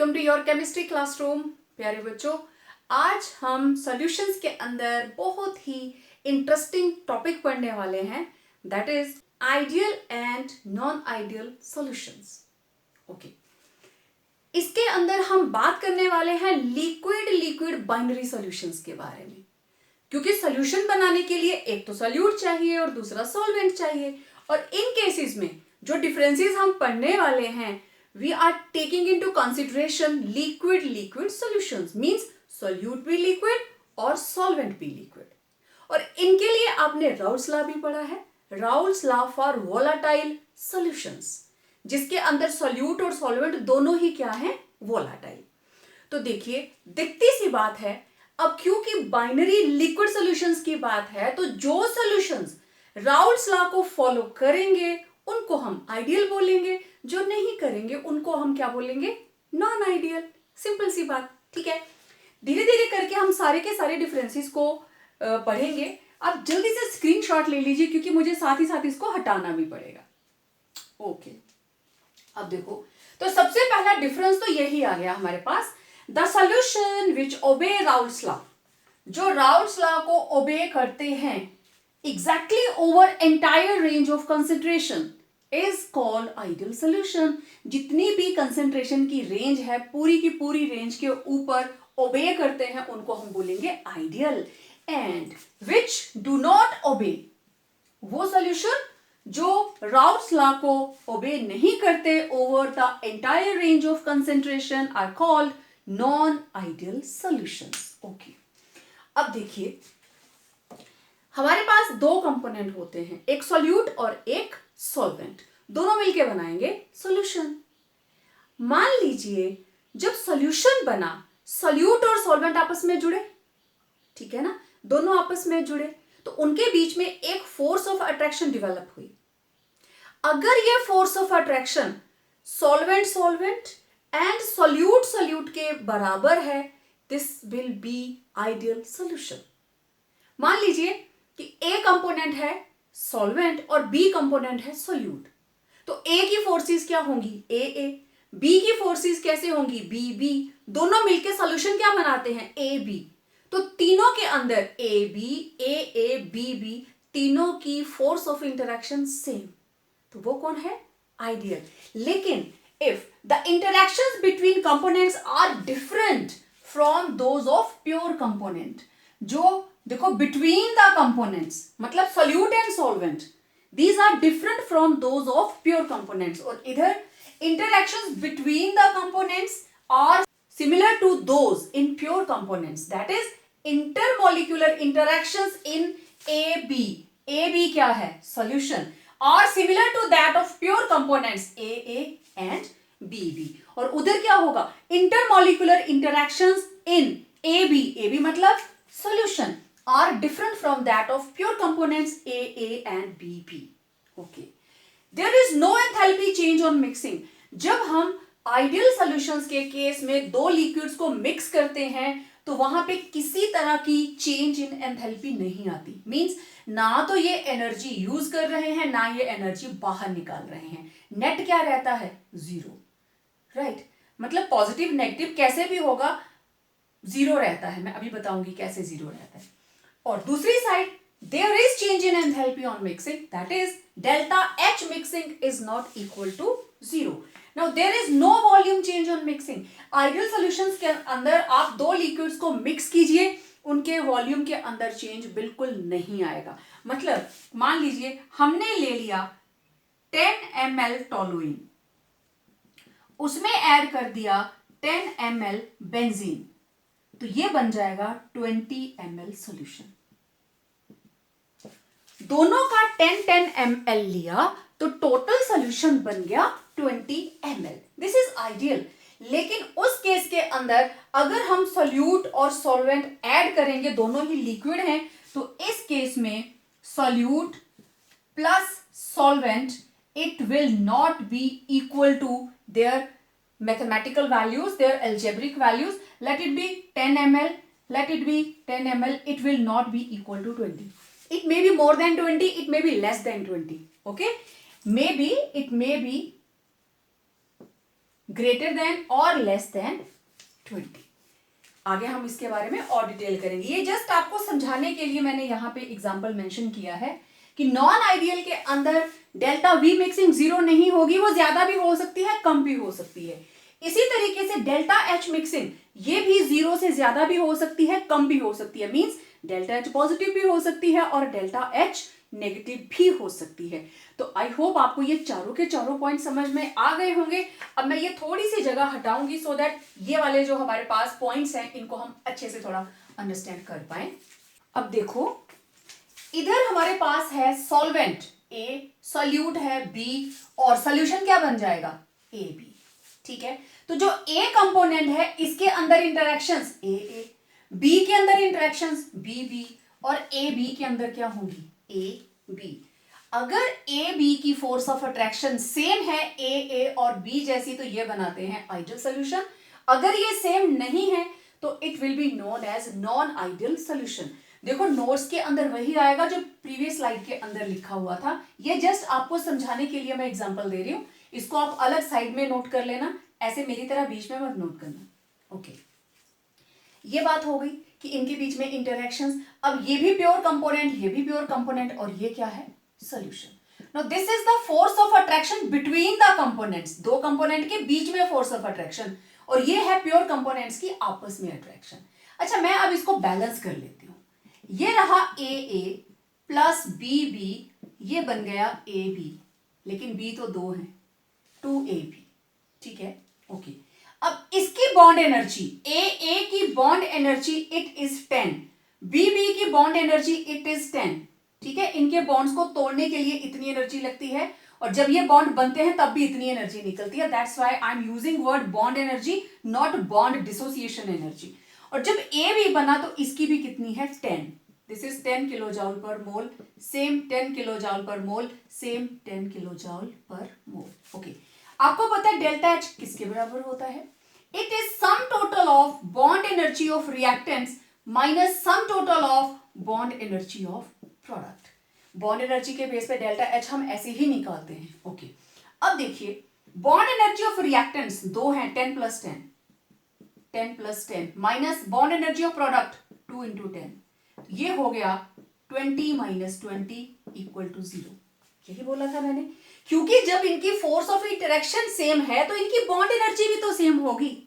Welcome to your chemistry classroom. प्यारे बच्चों, आज हम सॉल्यूशंस के अंदर बहुत ही इंटरेस्टिंग टॉपिक पढ़ने वाले हैं, that is ideal and non ideal solutions. Okay, इसके अंदर हम बात करने वाले हैं लिक्विड बाइनरी सॉल्यूशंस के बारे में, क्योंकि सॉल्यूशन बनाने के लिए एक तो सॉल्यूट चाहिए और दूसरा सॉल्वेंट चाहिए। और इन केसेस में जो डिफरेंसेस हम पढ़ने वाले हैं, we are taking into consideration liquid solutions, means solute भी liquid और solvent भी liquid। और इनके लिए आपने राउल्स लॉ भी पढ़ा है, Raoult's law for volatile solutions, जिसके अंदर सोल्यूट और सॉल्वेंट दोनों ही क्या है, वोलाटाइल। तो देखिए, दिखती सी बात है, अब क्योंकि बाइनरी लिक्विड सॉल्यूशंस की बात है, तो जो सॉल्यूशंस राउल्स लॉ को फॉलो करेंगे उनको हम आइडियल बोलेंगे, जो नहीं करेंगे उनको हम क्या बोलेंगे, नॉन आइडियल। सिंपल सी बात, ठीक है। धीरे धीरे करके हम सारे के सारे डिफरेंसेस को पढ़ेंगे। आप जल्दी से स्क्रीनशॉट ले लीजिए, क्योंकि मुझे साथ ही साथ इसको हटाना भी पड़ेगा। ओके, अब देखो, तो सबसे पहला डिफरेंस तो यही आ गया हमारे पास, the solution which obey Raoult's law, जो राउल्स लॉ को ओबे करते हैं exactly over entire range of concentration is called ideal solution। जितनी भी कंसेंट्रेशन की रेंज है, पूरी की पूरी रेंज के ऊपर ओबे करते हैं, उनको हम बोलेंगे ideal. And which do not obey, वो सॉल्यूशन जो राउल्स लॉ को ओबे नहीं करते over the entire range of concentration, are called non ideal solutions. Okay, अब देखिए, हमारे पास दो कंपोनेंट होते हैं, एक सॉल्यूट और एक सॉल्वेंट, दोनों मिलके बनाएंगे सॉल्यूशन। मान लीजिए जब सॉल्यूशन बना, सॉल्यूट और सॉल्वेंट आपस में जुड़े, ठीक है ना, दोनों आपस में जुड़े, तो उनके बीच में एक फोर्स ऑफ अट्रैक्शन डेवलप हुई। अगर ये force of attraction solvent solvent and solute solute के बराबर है, this will be ideal solution. मान लीजिए कि ए कंपोनेंट है सॉल्वेंट और बी कंपोनेंट है सॉल्यूट, तो ए की फोर्सेस क्या होंगी, ए, बी की फोर्सेस कैसे होंगी, बी, दोनों मिलकर सॉल्यूशन क्या बनाते हैं, ए बी। तो तीनों के अंदर ए बी, तीनों की फोर्स ऑफ इंटरेक्शन सेम, तो वो कौन है, आइडियल। लेकिन if the interactions between components are different from those of pure component, जो देखो बिटवीन द कंपोनेंट्स मतलब solute and solvent, these are different from those of pure components, और इधर interactions between the components are similar to those in pure components, that is intermolecular interactions in A B क्या है, solution, are similar to that of pure components A and B. और उधर क्या होगा, intermolecular interactions in A B मतलब solution are different from that of pure components A and B. Okay. There is no enthalpy change on mixing। जब हम ideal solutions के case में दो liquids को mix करते हैं, तो वहां पे किसी तरह की change in enthalpy नहीं आती। Means ना तो ये energy use कर रहे हैं, ना ये energy बाहर निकाल रहे हैं। Net क्या रहता है, zero, right? मतलब positive negative कैसे भी होगा, जीरो रहता है। मैं अभी बताऊंगी कैसे जीरो रहता है। और दूसरी side, there is change in enthalpy on mixing, that is delta H mixing is not equal to zero. Now there is no volume change on mixing. Ideal solutions के अंदर आप दो लिक्विड्स को मिक्स कीजिए, उनके वॉल्यूम के अंदर change बिल्कुल नहीं आएगा। मतलब मान लीजिए हमने ले लिया 10 ml टोलुइन, उसमें ऐड कर दिया 10 ml बेंजीन, तो ये बन जाएगा 20 ml सॉल्यूशन। दोनों का 10 ml लिया तो टोटल सॉल्यूशन बन गया 20 ml। This is ideal. लेकिन उस केस के अंदर अगर हम सॉल्यूट और सॉल्वेंट ऐड करेंगे, दोनों ही लिक्विड हैं, तो इस केस में solute plus solvent, it will not be equal to their mathematical values, their algebraic values. Let it be 10 ml, let it be 10 ml, it will not be equal to 20. It may be more than 20, it may be less than 20. Okay, maybe it may be greater than और less than 20। आगे हम इसके बारे में और detail करेंगे। ये just आपको समझाने के लिए मैंने यहाँ पे एग्जांपल मेंशन किया है कि नॉन आइडियल के अंदर डेल्टा वी मिक्सिंग जीरो नहीं होगी, वो ज्यादा भी हो सकती है, कम भी हो सकती है। इसी तरीके से डेल्टा एच मिक्सिंग ये भी जीरो से ज्यादा भी हो सकती है, कम भी हो सकती है। मींस डेल्टा एच पॉजिटिव भी हो सकती है और डेल्टा एच नेगेटिव भी हो सकती है। तो आई होप आपको ये चारों के चारों पॉइंट समझ में आ गए होंगे। अब मैं ये थोड़ी सी जगह हटाऊंगी सो दैट ये वाले जो हमारे पास पॉइंट्स हैं इनको हम अच्छे से थोड़ा अंडरस्टैंड कर पाए। अब देखो, इधर हमारे पास है सॉल्वेंट ए, सॉल्यूट है बी, और सॉल्यूशन क्या बन जाएगा, ए बी। ठीक है, तो जो ए कंपोनेंट है इसके अंदर इंटरेक्शंस ए, बी के अंदर इंटरेक्शंस बी, और ए बी के अंदर क्या होंगी, ए बी। अगर ए बी की फोर्स ऑफ अट्रैक्शन सेम है ए और बी जैसी, तो ये बनाते हैं आइडियल सॉल्यूशन। अगर ये सेम नहीं है तो it will be known as non ideal solution. देखो नोट्स के अंदर वही आएगा जो प्रीवियस स्लाइड के अंदर लिखा हुआ था। ये जस्ट आपको समझाने के लिए मैं एग्जांपल दे रही हूं, इसको आप अलग साइड में नोट कर लेना, ऐसे मेरी तरह बीच में मत नोट करना। ओके, ये बात हो गई कि इनके बीच में इंटरेक्शंस। अब ये भी प्योर कंपोनेंट, ये भी प्योर कंपोनेंट, और ये क्या है, solution. Now this is the force of attraction between the components, दो कंपोनेंट के बीच में फोर्स ऑफ अट्रैक्शन, और ये है प्योर कंपोनेंट्स की आपस में अट्रैक्शन। अच्छा, मैं अब इसको बैलेंस कर लेती हूं। ये रहा ए प्लस बी, ये बन गया ए बी, लेकिन बी तो दो है, 2ab। ठीक है, ओके। अब इसकी बॉन्ड एनर्जी ए की bond energy it is 10, B की बॉन्ड एनर्जी इट इज 10। ठीक है, इनके बॉन्ड्स को तोड़ने के लिए इतनी एनर्जी लगती है, और जब ये बॉन्ड बनते हैं तब भी इतनी एनर्जी निकलती है। That's why I am using word bond energy, not bond dissociation energy. और जब ए बी बना तो इसकी भी कितनी है, 10। दिस इज 10 किलो जूल पर मोल, सेम 10 किलो जूल पर मोल, सेम 10 किलो जूल पर मोल। ओके, आपको पता है डेल्टा एच किसके बराबर होता है, it is sum total of bond energy of reactants minus sum total of bond energy of product. Bond energy के बेस पे डेल्टा एच हम ऐसे ही निकालते हैं। ओके, अब देखिए बॉन्ड एनर्जी ऑफ रिएक्टेंट्स दो हैं, 10 plus 10 minus bond energy of product 2 into 10, ये हो गया 20 माइनस 20 इक्वल टू 0। यही बोला था मैंने, क्योंकि जब इनकी फोर्स ऑफ इंटरेक्शन सेम है तो इनकी बॉन्ड एनर्जी भी तो सेम होगी।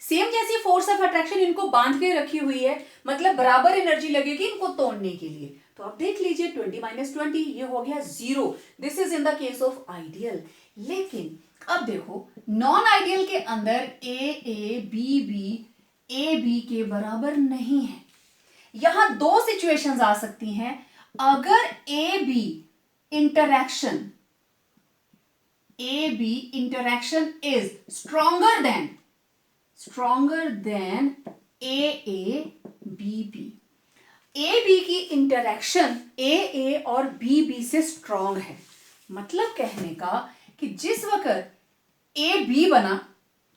सेम जैसी फोर्स ऑफ अट्रैक्शन इनको बांध के रखी हुई है, मतलब बराबर एनर्जी लगेगी इनको तोड़ने के लिए। तो आप देख लीजिए 20 माइनस 20 ये हो गया 0। This is in the case of ideal. लेकिन अब देखो नॉन आइडियल के अंदर ए बी के बराबर नहीं है। यहां दो सिचुएशंस आ सकती हैं। अगर A B interaction is stronger than A B की इंटरैक्शन ए और बी से स्ट्रॉन्ग है। मतलब कहने का कि जिस वक्त ए बी बना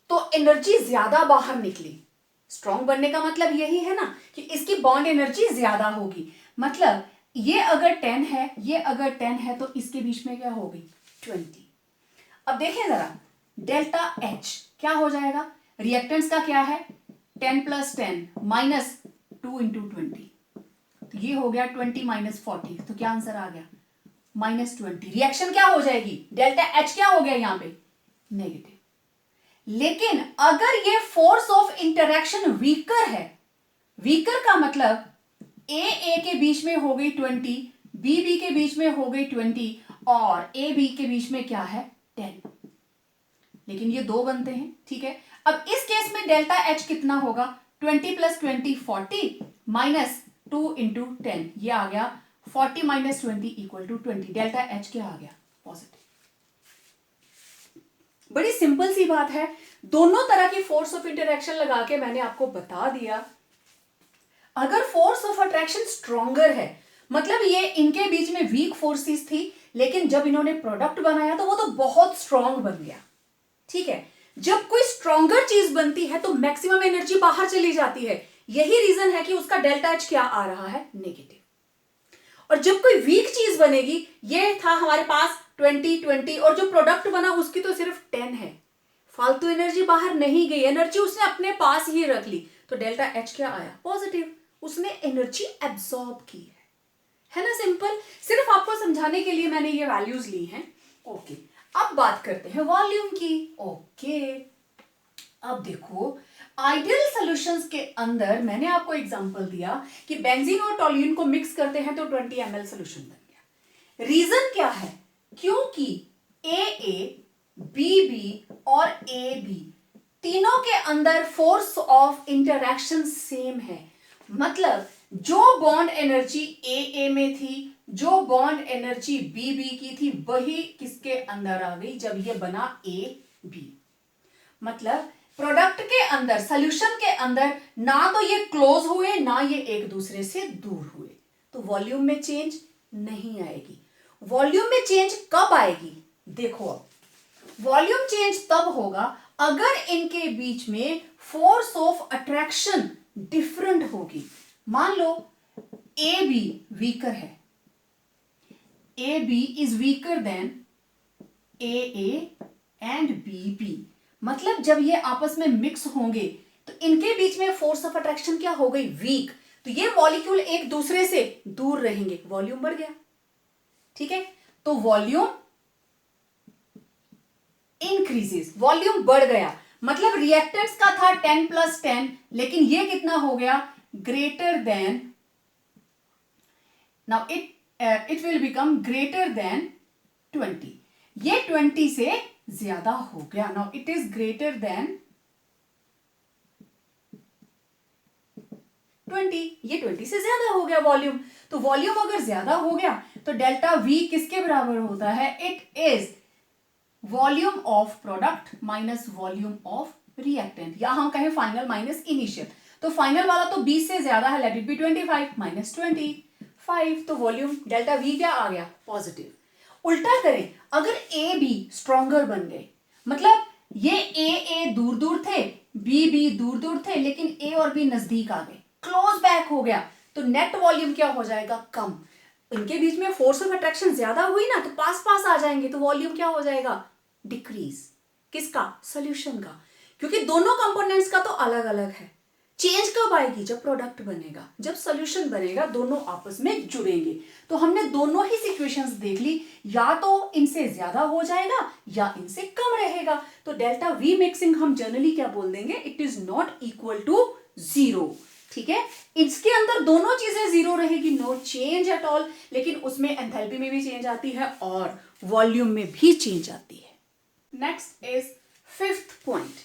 तो एनर्जी ज्यादा बाहर निकली। स्ट्रॉन्ग बनने का मतलब यही है ना कि इसकी बॉन्ड एनर्जी ज्यादा होगी। मतलब ये अगर 10 है, ये अगर 10 है, तो इसके बीच में क्या होगी, 20। अब देखें जरा डेल्टा एच क्या हो जाएगा, रिएक्टेंट्स का क्या है 10 प्लस 10 माइनस 2 इंटू 20, तो ये हो गया 20 माइनस 40, तो क्या आंसर आ गया -20। रिएक्शन क्या हो जाएगी, डेल्टा एच क्या हो गया यहां पे, नेगेटिव। लेकिन अगर ये फोर्स ऑफ इंटरेक्शन वीकर है, वीकर का मतलब ए के बीच में हो गई 20, बी के बीच में हो गई 20, और ए बी के बीच में क्या है 10, लेकिन ये दो बनते हैं। ठीक है, अब इस केस में डेल्टा एच कितना होगा, 20 प्लस 20 40 माइनस 2 इंटू 10, ये आ गया 40 minus 20 equal to 20। Delta H क्या आ गया, पॉजिटिव। बड़ी सिंपल सी बात है, दोनों तरह की फोर्स ऑफ इंटरेक्शन लगा के मैंने आपको बता दिया। अगर फोर्स ऑफ अट्रैक्शन स्ट्रॉन्गर है, मतलब ये इनके बीच में वीक फोर्सेस थी, लेकिन जब इन्होंने प्रोडक्ट बनाया तो वो तो बहुत स्ट्रॉन्ग बन गया। ठीक है, जब कोई स्ट्रॉन्गर चीज बनती है तो मैक्सिमम एनर्जी बाहर चली जाती है। यही रीजन है कि उसका डेल्टा एच क्या आ रहा है, नेगेटिव। और जब कोई वीक चीज बनेगी, ये था हमारे पास 20 और जो प्रोडक्ट बना उसकी तो सिर्फ 10 है, फालतू एनर्जी बाहर नहीं गई, एनर्जी उसने अपने पास ही रख ली, तो डेल्टा एच क्या आया? पॉजिटिव। उसने एनर्जी एब्सॉर्ब की है ना? सिंपल, सिर्फ आपको समझाने के लिए मैंने ये वैल्यूज ली हैं। ओके, अब बात करते हैं वॉल्यूम की। ओके, अब देखो आइडियल सॉल्यूशंस के अंदर मैंने आपको एग्जांपल दिया कि बेंजीन और टोल्यूइन को मिक्स करते हैं तो 20 ml सोल्यूशन बन गया। रीजन क्या है? क्योंकि ए बी बी और ए बी तीनों के अंदर फोर्स ऑफ इंटरैक्शन सेम है। मतलब जो बॉन्ड एनर्जी ए में थी, जो बॉन्ड एनर्जी बी की थी, वही किसके अंदर आ गई जब ये बना ए बी। मतलब प्रोडक्ट के अंदर, सॉल्यूशन के अंदर ना तो ये क्लोज हुए ना ये एक दूसरे से दूर हुए, तो वॉल्यूम में चेंज नहीं आएगी। वॉल्यूम में चेंज कब आएगी? देखो, अब वॉल्यूम चेंज तब होगा अगर इनके बीच में फोर्स ऑफ अट्रैक्शन डिफरेंट होगी। मान लो ए बी वीकर है, A B is weaker than A and B B. मतलब जब ये आपस में मिक्स होंगे तो इनके बीच में फोर्स ऑफ अट्रैक्शन क्या हो गई? वीक। तो ये मॉलिक्यूल एक दूसरे से दूर रहेंगे, वॉल्यूम बढ़ गया। ठीक है, तो वॉल्यूम इंक्रीजेस, वॉल्यूम बढ़ गया। मतलब रिएक्टेंट्स का था 10 + 10, लेकिन ये कितना हो गया? Greater than, now it will become greater than 20। ये 20 से ज्यादा हो गया। Now it is greater then 20, ये 20 से ज्यादा हो गया वॉल्यूम। तो वॉल्यूम अगर ज्यादा हो गया तो डेल्टा वी किसके बराबर होता है? It is volume of product minus volume of reactant, या हम कहें फाइनल माइनस इनिशियल। तो फाइनल वाला तो 20 से ज्यादा है, लेट इट बी 25 माइनस 25, तो वॉल्यूम डेल्टा वी क्या आ गया? पॉजिटिव। उल्टा करें, अगर ए बी स्ट्रॉन्गर बन गए, मतलब ये ए दूर दूर थे, बी दूर दूर थे, लेकिन ए और बी नजदीक आ गए, क्लोज बैक हो गया, तो नेट वॉल्यूम क्या हो जाएगा? कम। इनके बीच में फोर्स ऑफ अट्रैक्शन ज्यादा हुई ना, तो पास पास आ जाएंगे, तो वॉल्यूम क्या हो जाएगा? डिक्रीज। किसका? सॉल्यूशन का, क्योंकि दोनों कंपोनेंट्स का तो अलग अलग है। चेंज कब आएगी? जब प्रोडक्ट बनेगा, जब सॉल्यूशन बनेगा, दोनों आपस में जुड़ेंगे। तो हमने दोनों ही सिचुएशंस देख ली, या तो इनसे ज्यादा हो जाएगा या इनसे कम रहेगा। तो डेल्टा वी मिक्सिंग हम जनरली क्या बोल देंगे? It is not equal to 0। ठीक है, इसके अंदर दोनों चीजें 0 रहेगी, नो चेंज एट ऑल, लेकिन उसमें एंथैल्पी में भी चेंज आती है और वॉल्यूम में भी चेंज आती है। Next is 5th point.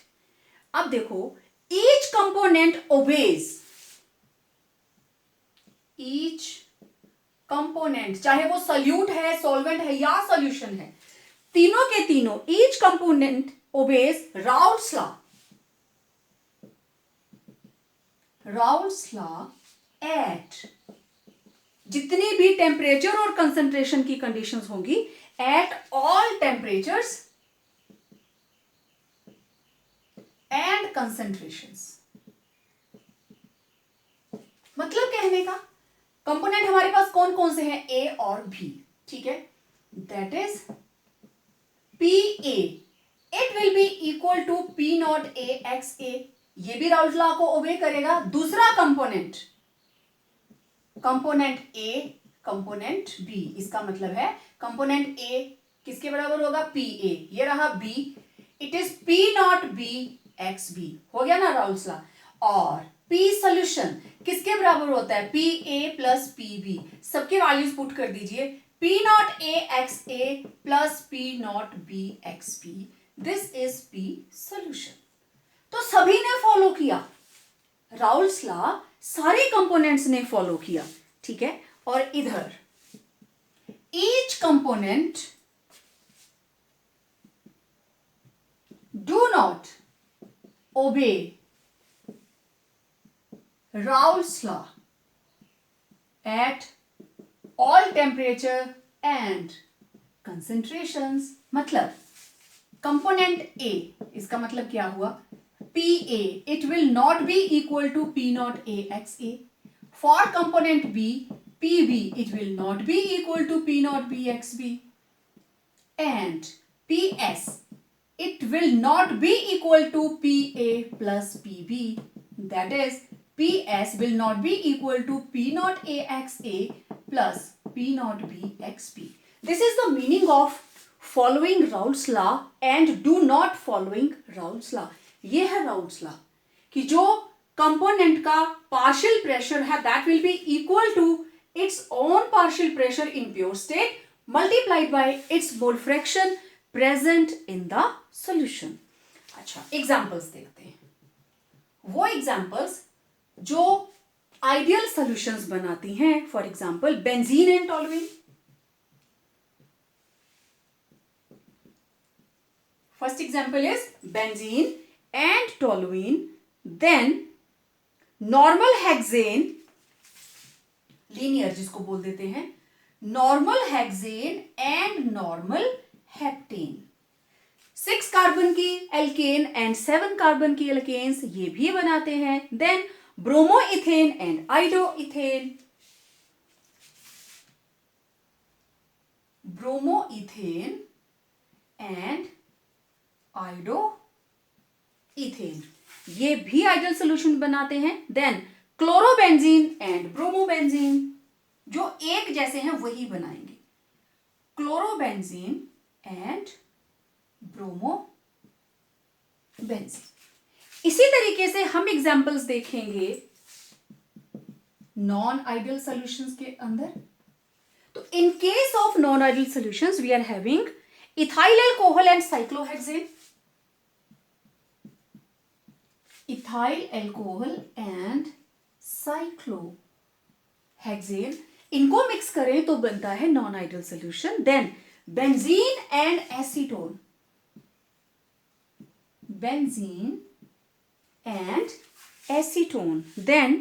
अब देखो, each component obeys, each component, चाहे वो सॉल्यूट है, सॉल्वेंट है या सॉल्यूशन है, तीनों के तीनों, each component obeys Raoult's law. Raoult's law at जितनी भी टेम्परेचर और कंसंट्रेशन की कंडीशंस होंगी, at all temperatures and concentrations. मतलब कहने का, कंपोनेंट हमारे पास कौन कौन से हैं? ए और बी। ठीक है, that is P A, it will be equal to P not A X A. ये भी राउल्ट लॉ को ओबे करेगा। दूसरा component, component A, component B, इसका मतलब है कंपोनेंट ए किसके बराबर होगा? P A. ये रहा B, it is P not B X B. हो गया ना राउल्ट्स लॉ। और पी सोल्यूशन किसके बराबर होता है? P A plus P B. सबके वैल्यूज पुट कर दीजिए, P not A X A plus P not B X B, this is P solution. तो सभी ने फॉलो किया, राउल्ट्स लॉ सारे कंपोनेंट्स ने फॉलो किया। ठीक है, और इधर each component do not obey Raoult's law at all temperature and concentrations। मतलब कंपोनेंट ए, इसका मतलब क्या हुआ? P A, it will not be equal to P not A X A. For component B, P B, it will not be equal to P not B X B. And P S, it will not be equal to PA plus PB. That is, PS will not be equal to P naught AXA plus P naught BXP. This is the meaning of following Raoult's law and do not following Raoult's law. ये है Raoult's law कि जो component का partial pressure है that will be equal to its own partial pressure in pure state multiplied by its mole fraction present in the solution. अच्छा, examples देखते हैं. वो एग्जाम्पल्स जो आइडियल सॉल्यूशंस बनाती हैं. For example benzene and toluene. First example is benzene and toluene. Then normal hexane, linear जिसको बोल देते हैं, normal hexane and normal heptane. 6 carbon की एल्केन एंड 7 कार्बन की एल्केन्स ये भी बनाते हैं. Then bromoethane and iodoethane. Bromoethane and iodoethane ये भी आइडियल सोल्यूशन बनाते हैं. देन क्लोरोबेंजीन एंड ब्रोमोबेंजीन, जो एक जैसे हैं वही बनाएंगे. Chlorobenzene and bromobenzene. इसी तरीके से हम एग्जाम्पल्स देखेंगे नॉन आइडियल सॉल्यूशंस के अंदर. तो in case of non ideal solutions we are having ethyl alcohol and cyclohexane. Ethyl alcohol and cyclohexane, इनको मिक्स करें तो बनता है non ideal solution. Then benzene and acetone. Benzene and acetone. Then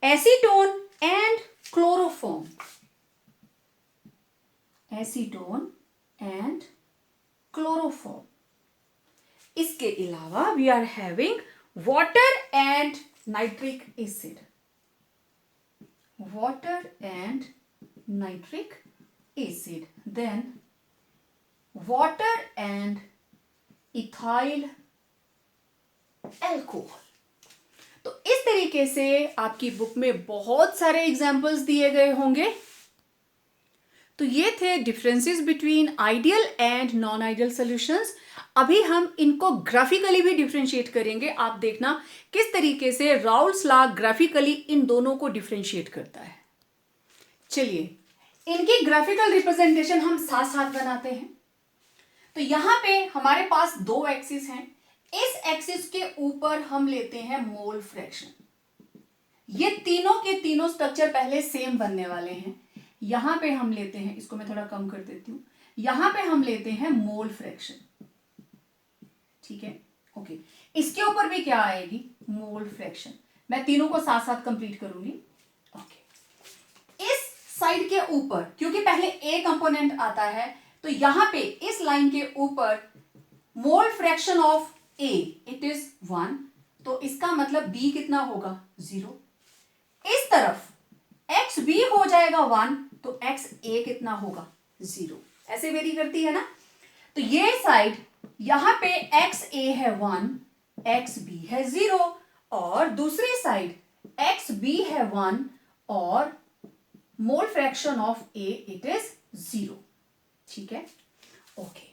acetone and chloroform. Acetone and chloroform. इसके अलावा we are having water and nitric acid. Water and nitric acid. Then water and ethyl alcohol. तो इस तरीके से आपकी book में बहुत सारे एग्जाम्पल्स दिए गए होंगे. तो ये थे differences between ideal and non ideal solutions. अभी हम इनको ग्राफिकली भी डिफरेंशिएट करेंगे. आप देखना किस तरीके से राउल्ट्स लॉ ग्राफिकली इन दोनों को डिफरेंशिएट करता है. चलिए इनकी ग्राफिकल रिप्रेजेंटेशन हम साथ साथ बनाते हैं. तो यहां पे हमारे पास दो एक्सिस हैं. इस एक्सिस के ऊपर हम लेते हैं मोल फ्रैक्शन. ये तीनों के तीनों स्ट्रक्चर पहले सेम बनने वाले हैं. यहां पे हम लेते हैं, इसको मैं थोड़ा कम कर देती हूं, यहां पे हम लेते हैं मोल फ्रैक्शन. ठीक है, ओके. इसके ऊपर भी क्या आएगी? Mole fraction. मैं तीनों को साथ साथ कंप्लीट करूंगी. ओके, इस साइड के ऊपर क्योंकि पहले ए कंपोनेंट आता है तो यहां पे इस लाइन के ऊपर मोल fraction of A it is 1. तो इसका मतलब B कितना होगा? 0. इस तरफ एक्स बी हो जाएगा 1 तो एक्स ए कितना होगा? 0. ऐसे वेरी करती है ना. तो ये साइड यहां पे एक्स ए है 1, एक्स बी है 0 और दूसरी साइड एक्स बी है 1 और mole fraction of A it is 0. ठीक है, ओके.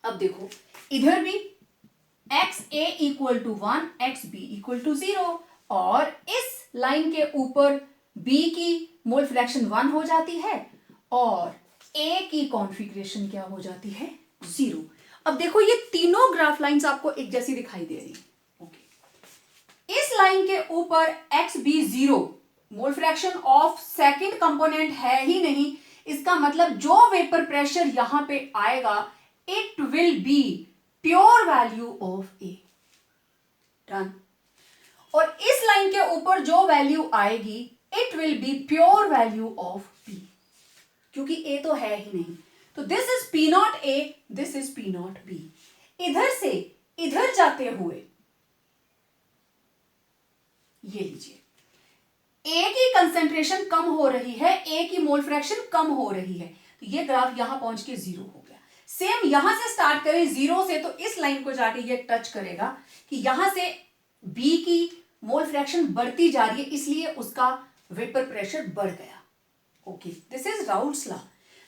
अब देखो इधर भी X A equal to 1, X B equal to 0 और इस लाइन के ऊपर B की मोल फ्रैक्शन 1 हो जाती है और A की कॉन्फिगरेशन क्या हो जाती है? 0. अब देखो ये तीनों ग्राफ लाइंस आपको एक जैसी दिखाई दे रही है. ओके, इस लाइन के ऊपर X B 0, mole fraction of second component है ही नहीं. इसका मतलब जो वेपर प्रेशर यहां पे आएगा it will B pure value of A. Done. और इस लाइन के ऊपर जो वैल्यू आएगी it will B pure value of P, क्योंकि ए तो है ही नहीं. तो this is P not a, this is P not be. इधर से इधर जाते हुए ये लीजिए ए की कंसेंट्रेशन कम हो रही है, ए की मोल फ्रैक्शन कम हो रही है. तो ये ग्राफ यहां पहुंच के 0 हो गया. सेम यहां से स्टार्ट करें 0 से, तो इस लाइन को जाके ये टच करेगा कि यहां से बी की मोल फ्रैक्शन बढ़ती जा रही है, इसलिए उसका वेपर प्रेशर बढ़ गया। Okay, this is Raoult's law.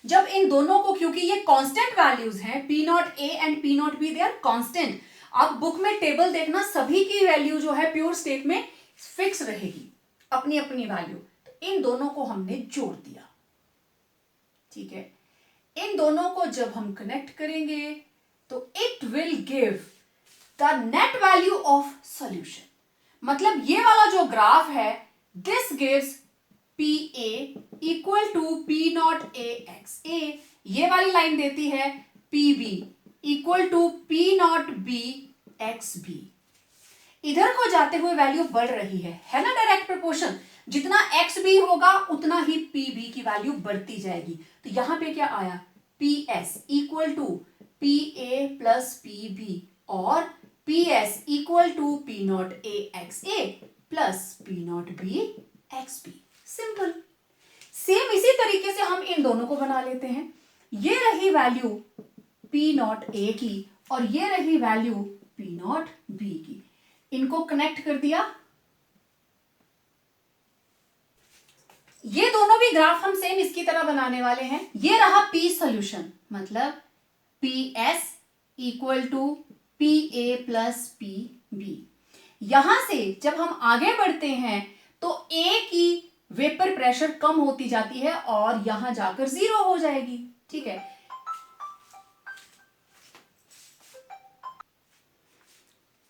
जब इन दोनों को, क्योंकि ये कांस्टेंट वैल्यूज हैं, P not A and P not B, they are constant. आप बुक में टेबल देखना, सभी की वैल्यू जो है प्योर स्टेट में फिक्स रहेगी, अपनी अपनी वैल्यू। तो इन दोनों को हमने जोड़ दिया, ठीक है। इन दोनों को जब हम कनेक्ट करेंगे तो it will give the net value of solution. मतलब ये वाला जो ग्राफ है, this gives P A equal to P not A X A, ये वाली लाइन देती है P B equal to P not B X B. इधर को जाते हुए वैल्यू बढ़ रही है ना, डायरेक्ट प्रोपोर्शन। जितना एक्स बी होगा उतना ही पी बी की वैल्यू बढ़ती जाएगी। तो यहां पे क्या आया, P S equal to P A plus P B, और P S equal to P not A X A plus P not B X B. Simple. Same इसी तरीके से हम इन दोनों को बना लेते हैं। ये रही वैल्यू पी नॉट ए की और ये रही वैल्यू पी नॉट बी की। इनको कनेक्ट कर दिया। ये दोनों भी ग्राफ हम सेम इसकी तरह बनाने वाले हैं। ये रहा पी सॉल्यूशन, मतलब P S equal to P A plus P B. यहां से जब हम आगे बढ़ते हैं तो ए की वेपर प्रेशर कम होती जाती है और यहां जाकर 0 हो जाएगी, ठीक है।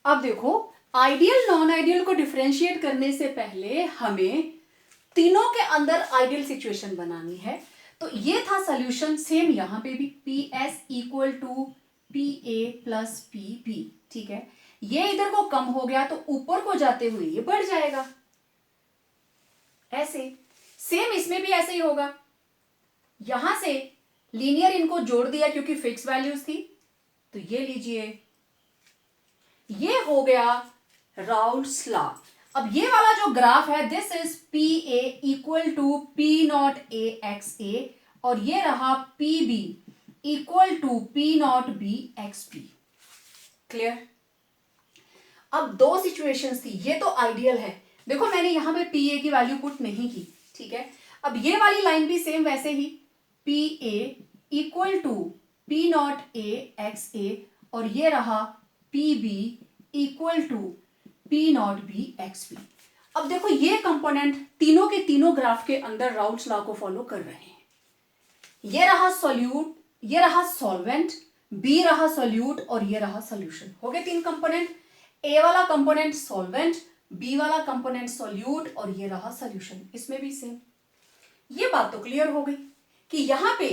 अब देखो, आइडियल नॉन आइडियल को डिफरेंशिएट करने से पहले हमें तीनों के अंदर आइडियल सिचुएशन बनानी है। तो ये था सॉल्यूशन। सेम यहां पे भी P S equal to P A plus P B, ठीक है। ये इधर को कम हो गया तो ऊपर को जाते हुए ये बढ़ जाएगा, ऐसे। सेम इसमें भी ऐसे ही होगा। यहां से लीनियर इनको जोड़ दिया क्योंकि फिक्स वैल्यूज थी, तो ये लीजिए, ये हो गया राउल्ट्स लॉ। अब ये वाला जो ग्राफ है, this is P A equal to P not A X A, और ये रहा P B equal to P not B X B. Clear. अब दो सिचुएशंस थी, ये तो आइडियल है। देखो मैंने यहां पे पी ए की वैल्यू पुट नहीं की, ठीक है। अब ये वाली लाइन भी सेम वैसे ही, P A equal to P not A X A, और ये रहा P B equal to P not B X B. अब देखो ये कंपोनेंट तीनों के तीनों ग्राफ के अंदर राउल्ट्स लॉ को फॉलो कर रहे हैं। ये रहा सॉल्यूट, ये रहा सॉल्वेंट, बी रहा सॉल्यूट और ये रहा सॉल्यूशन। हो गए तीन कंपोनेंट। ए वाला कंपोनेंट सॉल्वेंट, बी वाला कंपोनेंट सॉल्यूट और ये रहा सॉल्यूशन। इसमें भी सेम। ये बात तो क्लियर हो गई कि यहां पे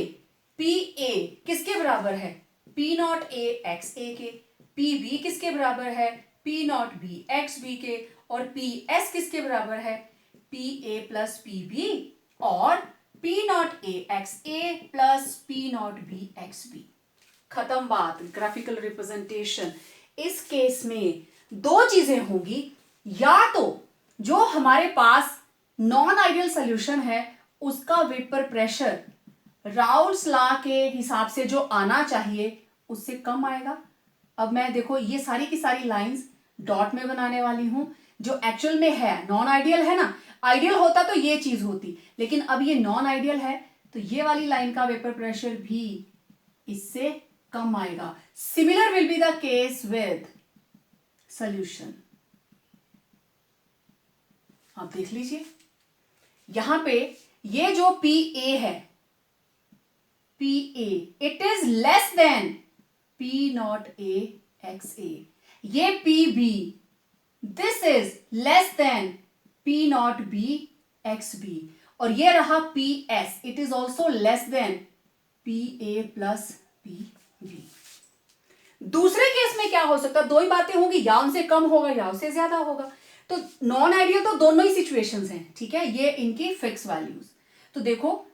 पी ए किसके बराबर है, P not A X A के, पी बी किसके बराबर है, P not B X B के, और पी एस किसके बराबर है, P A plus P B और P not A X A plus P not B X B. खत्म बात। Graphical representation. इस केस में दो चीजें होंगी, या तो जो हमारे पास नॉन आइडियल सॉल्यूशन है उसका वेपर प्रेशर राउल्ट्स लॉ के हिसाब से जो आना चाहिए उससे कम आएगा। अब मैं देखो ये सारी की सारी लाइंस डॉट में बनाने वाली हूं, जो एक्चुअल में है नॉन आइडियल है ना। आइडियल होता तो ये चीज होती, लेकिन अब ये नॉन आइडियल है तो ये वाली लाइन का वेपर प्रेशर भी इससे कम आएगा। Similar will be the case with solution. आप देख लीजिए यहां पे ये जो पी ए है, P A it is less than P not A X A. ये P B this is less than P not B X B, और ये रहा P S it is also less than P A plus P B. दूसरे case में क्या हो सकता है, दो ही बातें होंगी, या उनसे कम होगा या उससे ज्यादा होगा। तो नॉन आइडियल तो दोनों ही सिचुएशंस हैं, ठीक है। ये इनकी फिक्स वैल्यूज। तो देखो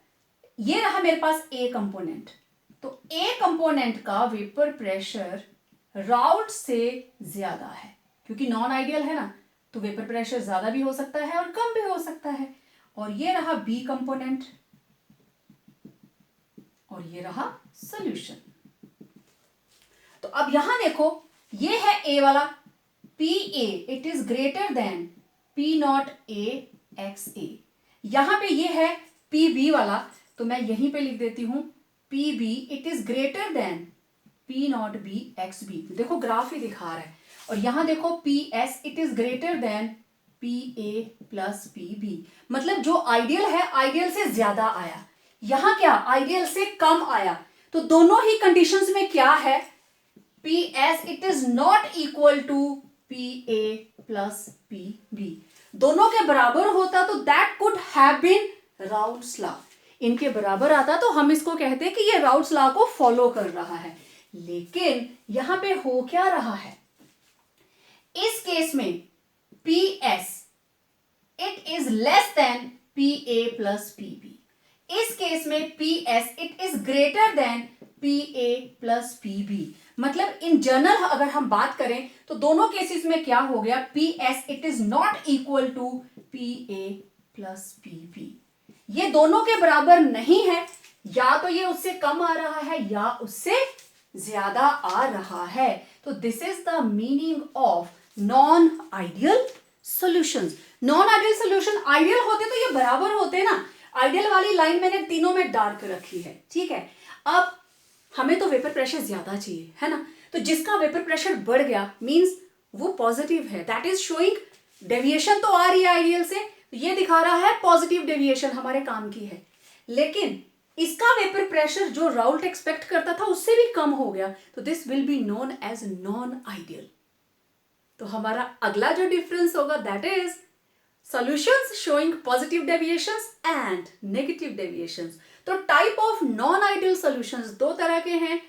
ये रहा मेरे पास ए कंपोनेंट, तो ए कंपोनेंट का वेपर प्रेशर राउल्ट्स से ज्यादा है, क्योंकि नॉन आइडियल है ना, तो वेपर प्रेशर ज्यादा भी हो सकता है और कम भी हो सकता है। और ये रहा बी कंपोनेंट और ये रहा सॉल्यूशन। तो अब यहां देखो, ये है ए वाला P A, it is greater than P not A X A. यहां पे ये है पी बी वाला, तो मैं यहीं पे लिख देती हूं P B it is greater than P not B X B. देखो ग्राफ ही दिखा रहा है। और यहां देखो P S it is greater than P A plus P B. मतलब जो आइडियल है आइडियल से ज्यादा आया, यहां क्या आइडियल से कम आया। तो दोनों ही कंडीशंस में क्या है, P S it is not equal to P A plus P B. दोनों के बराबर होता तो that could have been Raoult's law. इनके बराबर आता तो हम इसको कहते हैं कि ये राउल्स लॉ को फॉलो कर रहा है। लेकिन यहां पे हो क्या रहा है, इस केस में P S it is less than P A plus P B. इस केस में P S it is greater than P A plus P B. मतलब इन जनरल अगर हम बात करें तो दोनों केसेस में क्या हो गया, P S it is not equal to P A plus P B. ये दोनों के बराबर नहीं है, या तो ये उससे कम आ रहा है या उससे ज्यादा आ रहा है। तो this is the meaning of non ideal solutions. Non ideal solution, ideal होते तो ये बराबर होते ना। आइडियल वाली लाइन मैंने तीनों में डार्क रखी है, ठीक है। अब हमें तो वेपर प्रेशर ज्यादा चाहिए, है ना। तो जिसका वेपर प्रेशर बढ़ गया मींस वो पॉजिटिव है, दैट इज शोइंग डेविएशन तो आ रही है आइडियल से, ये दिखा रहा है पॉजिटिव डेविएशन हमारे काम की है। लेकिन इसका वेपर प्रेशर जो राउल्ट एक्सपेक्ट करता था उससे भी कम हो गया, तो this will be known as non ideal. तो हमारा अगला जो डिफरेंस होगा that is solutions showing positive deviations and negative deviations। तो type of non ideal solutions दो तरह के हैं,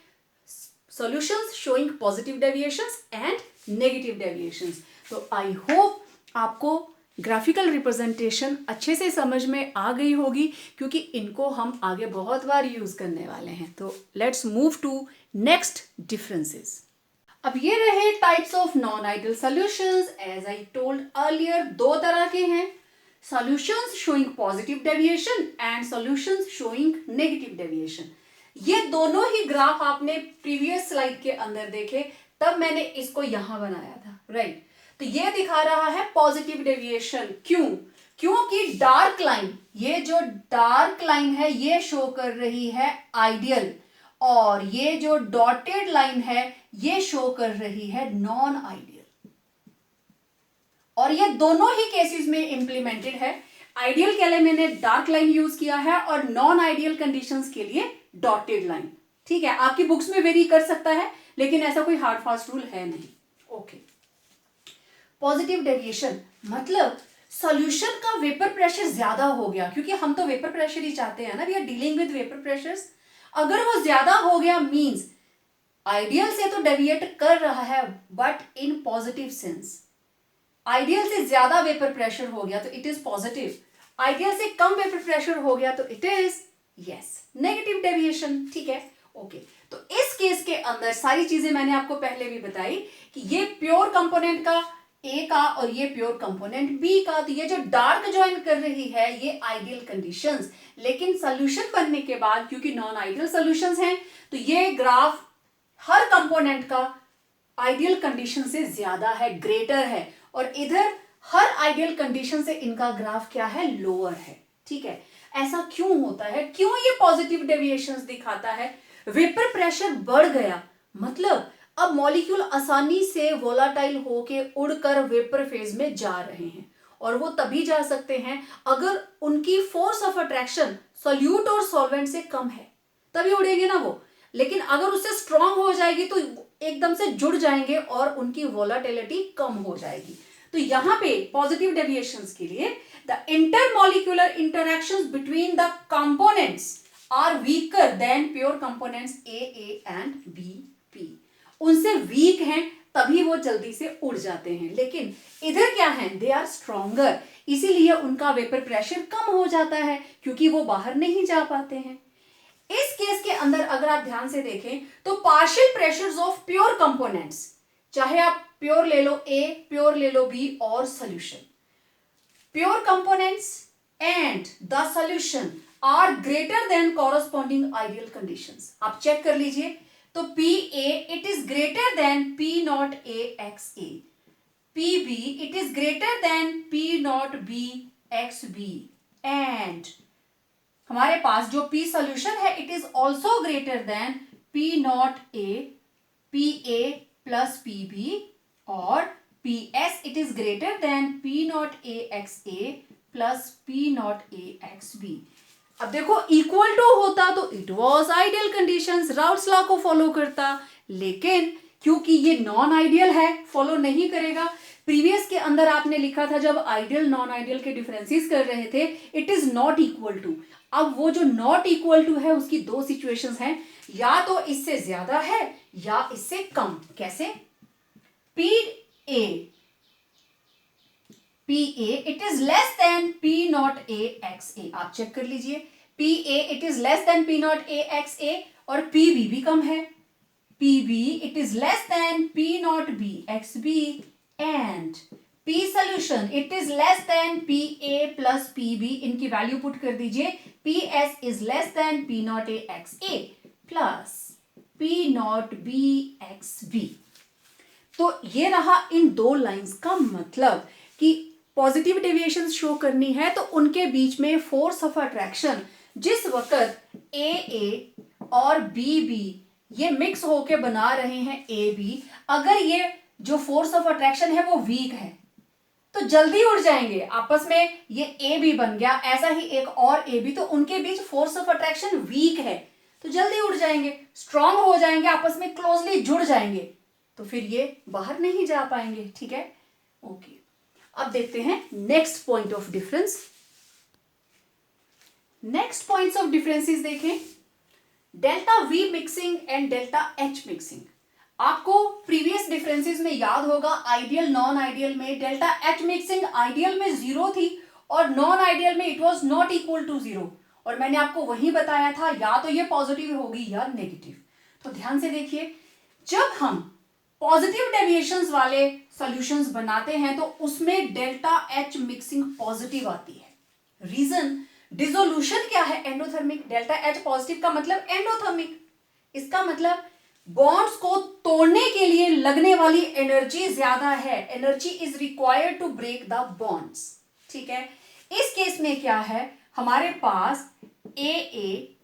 solutions showing positive deviations and negative deviations। तो आई होप आपको ग्राफिकल रिप्रेजेंटेशन अच्छे से समझ में आ गई होगी, क्योंकि इनको हम आगे बहुत बार यूज करने वाले हैं। तो let's move to next differences. अब ये रहे types of non ideal solutions. As I told earlier, दो तरह के हैं, solutions showing positive deviation and solutions showing negative deviation. ये दोनों ही ग्राफ आपने प्रीवियस स्लाइड के अंदर देखे, तब मैंने इसको यहां बनाया था, राइट। तो ये दिखा रहा है पॉजिटिव डेविएशन, क्यों? क्योंकि डार्क लाइन, ये जो डार्क लाइन है ये शो कर रही है आइडियल, और ये जो डॉटेड लाइन है ये शो कर रही है नॉन आइडियल। और ये दोनों ही केसेस में इंप्लीमेंटेड है। आइडियल के लिए मैंने डार्क लाइन यूज किया है और नॉन आइडियल कंडीशंस के लिए डॉटेड लाइन, ठीक है। आपकी बुक्स में वेरी कर सकता है, लेकिन ऐसा कोई हार्ड फास्ट रूल है नहीं, ओके। पॉजिटिव डेविएशन मतलब सॉल्यूशन का वेपर प्रेशर ज्यादा हो गया, क्योंकि हम तो वेपर प्रेशर ही चाहते हैं ना, we are dealing with vapour pressures. अगर वो ज्यादा हो गया मींस आइडियल से तो डेविएट कर रहा है but in positive sense. Ideal से ज्यादा वेपर प्रेशर हो गया तो इट इज पॉजिटिव, आइडियल से कम वेपर प्रेशर हो गया तो it is yes negative deviation, ठीक है, ओके। तो इस केस के अंदर सारी चीजें मैंने आपको पहले भी बताई कि ये प्योर कंपोनेंट का ए का और ये प्योर कंपोनेंट बी का, तो ये जो डार्क ज्वाइन कर रही है ये आइडियल कंडीशंस। लेकिन सॉल्यूशन बनने के बाद क्योंकि नॉन आइडियल सॉल्यूशंस हैं, तो ये ग्राफ हर कंपोनेंट का आइडियल कंडीशन से ज्यादा है, ग्रेटर है, और इधर हर आइडियल कंडीशन से इनका ग्राफ क्या है, लोअर है, ठीक है। ऐसा क्यों होता है, क्यों ये पॉजिटिव डेविएशंस दिखाता है? वेपर प्रेशर बढ़ गया, मतलब अब मॉलिक्यूल आसानी से वोलाटाइल होके उड़कर वेपर फेज में जा रहे हैं, और वो तभी जा सकते हैं अगर उनकी फोर्स ऑफ अट्रैक्शन सॉल्यूट और सॉल्वेंट से कम है, तभी उड़ेंगे ना वो। लेकिन अगर उससे स्ट्रांग हो जाएगी तो एकदम से जुड़ जाएंगे और उनकी वोलाटिलिटी कम हो जाएगी। तो यहां पे पॉजिटिव डेविएशंस के लिए the intermolecular interactions between the components are weaker than pure components A and B. उनसे वीक हैं तभी वो जल्दी से उड़ जाते हैं, लेकिन इधर क्या है, दे आर स्ट्रॉन्गर, इसीलिए उनका वेपर प्रेशर कम हो जाता है क्योंकि वो बाहर नहीं जा पाते हैं। इस केस के अंदर अगर आप ध्यान से देखें तो partial pressures of pure components, चाहे आप प्योर ले लो ए, प्योर ले लो बी, और solution, pure components and the solution are greater than corresponding ideal conditions. आप चेक कर लीजिए, तो P A it is greater than P not A X A, P B it is greater than P not B X B, and हमारे पास जो P solution है it is also greater than P not A, P A plus P B, और P S it is greater than P not A X A plus P not A X B. अब देखो equal to होता तो it was ideal conditions, Raoult's law को follow करता, लेकिन क्योंकि ये नॉन आइडियल है फॉलो नहीं करेगा। प्रीवियस के अंदर आपने लिखा था जब आइडियल नॉन आइडियल के डिफरेंसेस कर रहे थे it is not equal to. अब वो जो नॉट इक्वल टू है उसकी दो सिचुएशंस हैं, या तो इससे ज्यादा है या इससे कम। कैसे? P A it is less than P not A X A, आप चेक कर लीजिए, P A it is less than P not A X A, और पी बी भी कम है, P B it is less than P not B X B, and P solution it is less than PA plus PB, इनकी value put कर दीजिए, PS is less than P naught A XA plus P naught B XB। तो ये रहा इन दो lines का मतलब कि पॉजिटिव डेविएशन शो करनी है तो उनके बीच में फोर्स ऑफ अट्रैक्शन जिस वक्त AA और BB ये मिक्स होके बना रहे हैं AB, अगर ये जो फोर्स ऑफ अट्रैक्शन है वो वीक है तो जल्दी उड़ जाएंगे आपस में, ये ए बी बन गया, ऐसा ही एक और ए बी, तो उनके बीच फोर्स ऑफ अट्रैक्शन वीक है तो जल्दी उड़ जाएंगे, स्ट्रांग हो जाएंगे, आपस में क्लोजली जुड़ जाएंगे, तो फिर ये बाहर नहीं जा पाएंगे। ठीक है, ओके। अब देखते हैं next point of difference. Next points of differences देखें, delta V mixing and delta H mixing. आपको प्रीवियस डिफरेंसेस में याद होगा आइडियल नॉन आइडियल में डेल्टा एच मिक्सिंग आइडियल में 0 थी और नॉन आइडियल में it was not equal to 0, और मैंने आपको वही बताया था या तो ये पॉजिटिव होगी या नेगेटिव। तो ध्यान से देखिए, जब हम पॉजिटिव डेविएशंस वाले सॉल्यूशंस बनाते हैं तो उसमें डेल्टा एच मिक्सिंग पॉजिटिव आती है। रीजन, डिसोल्यूशन क्या है? एंडोथर्मिक। डेल्टा एच पॉजिटिव का मतलब एंडोथर्मिक, इसका मतलब बॉन्ड्स को तोड़ने के लिए लगने वाली एनर्जी ज्यादा है, energy is required to break the bonds. ठीक है, इस केस में क्या है, हमारे पास ए ए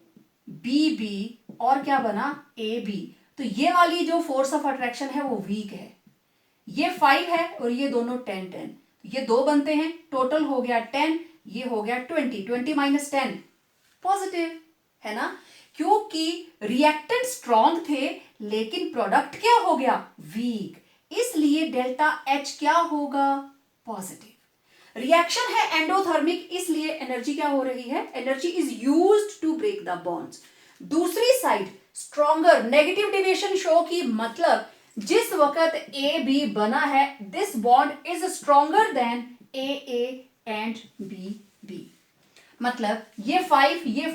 बी बी और क्या बना ए बी, तो ये वाली जो फोर्स ऑफ अट्रैक्शन है वो वीक है, ये 5 है और ये दोनों 10-10, ये दो बनते हैं, टोटल हो गया 10, ये हो गया 20, 20 माइनस 10 पॉजिटिव है ना, क्योंकि रिएक्टेंट स्ट्रॉन्ग थे लेकिन प्रोडक्ट क्या हो गया वीक, इसलिए डेल्टा एच क्या होगा पॉजिटिव। रिएक्शन है एंडोथर्मिक, इसलिए एनर्जी क्या हो रही है, energy is used to break the bonds. दूसरी side stronger negative deviation show की, मतलब जिस वक्त ए बी बना है this bond is stronger than A A and B B, मतलब ये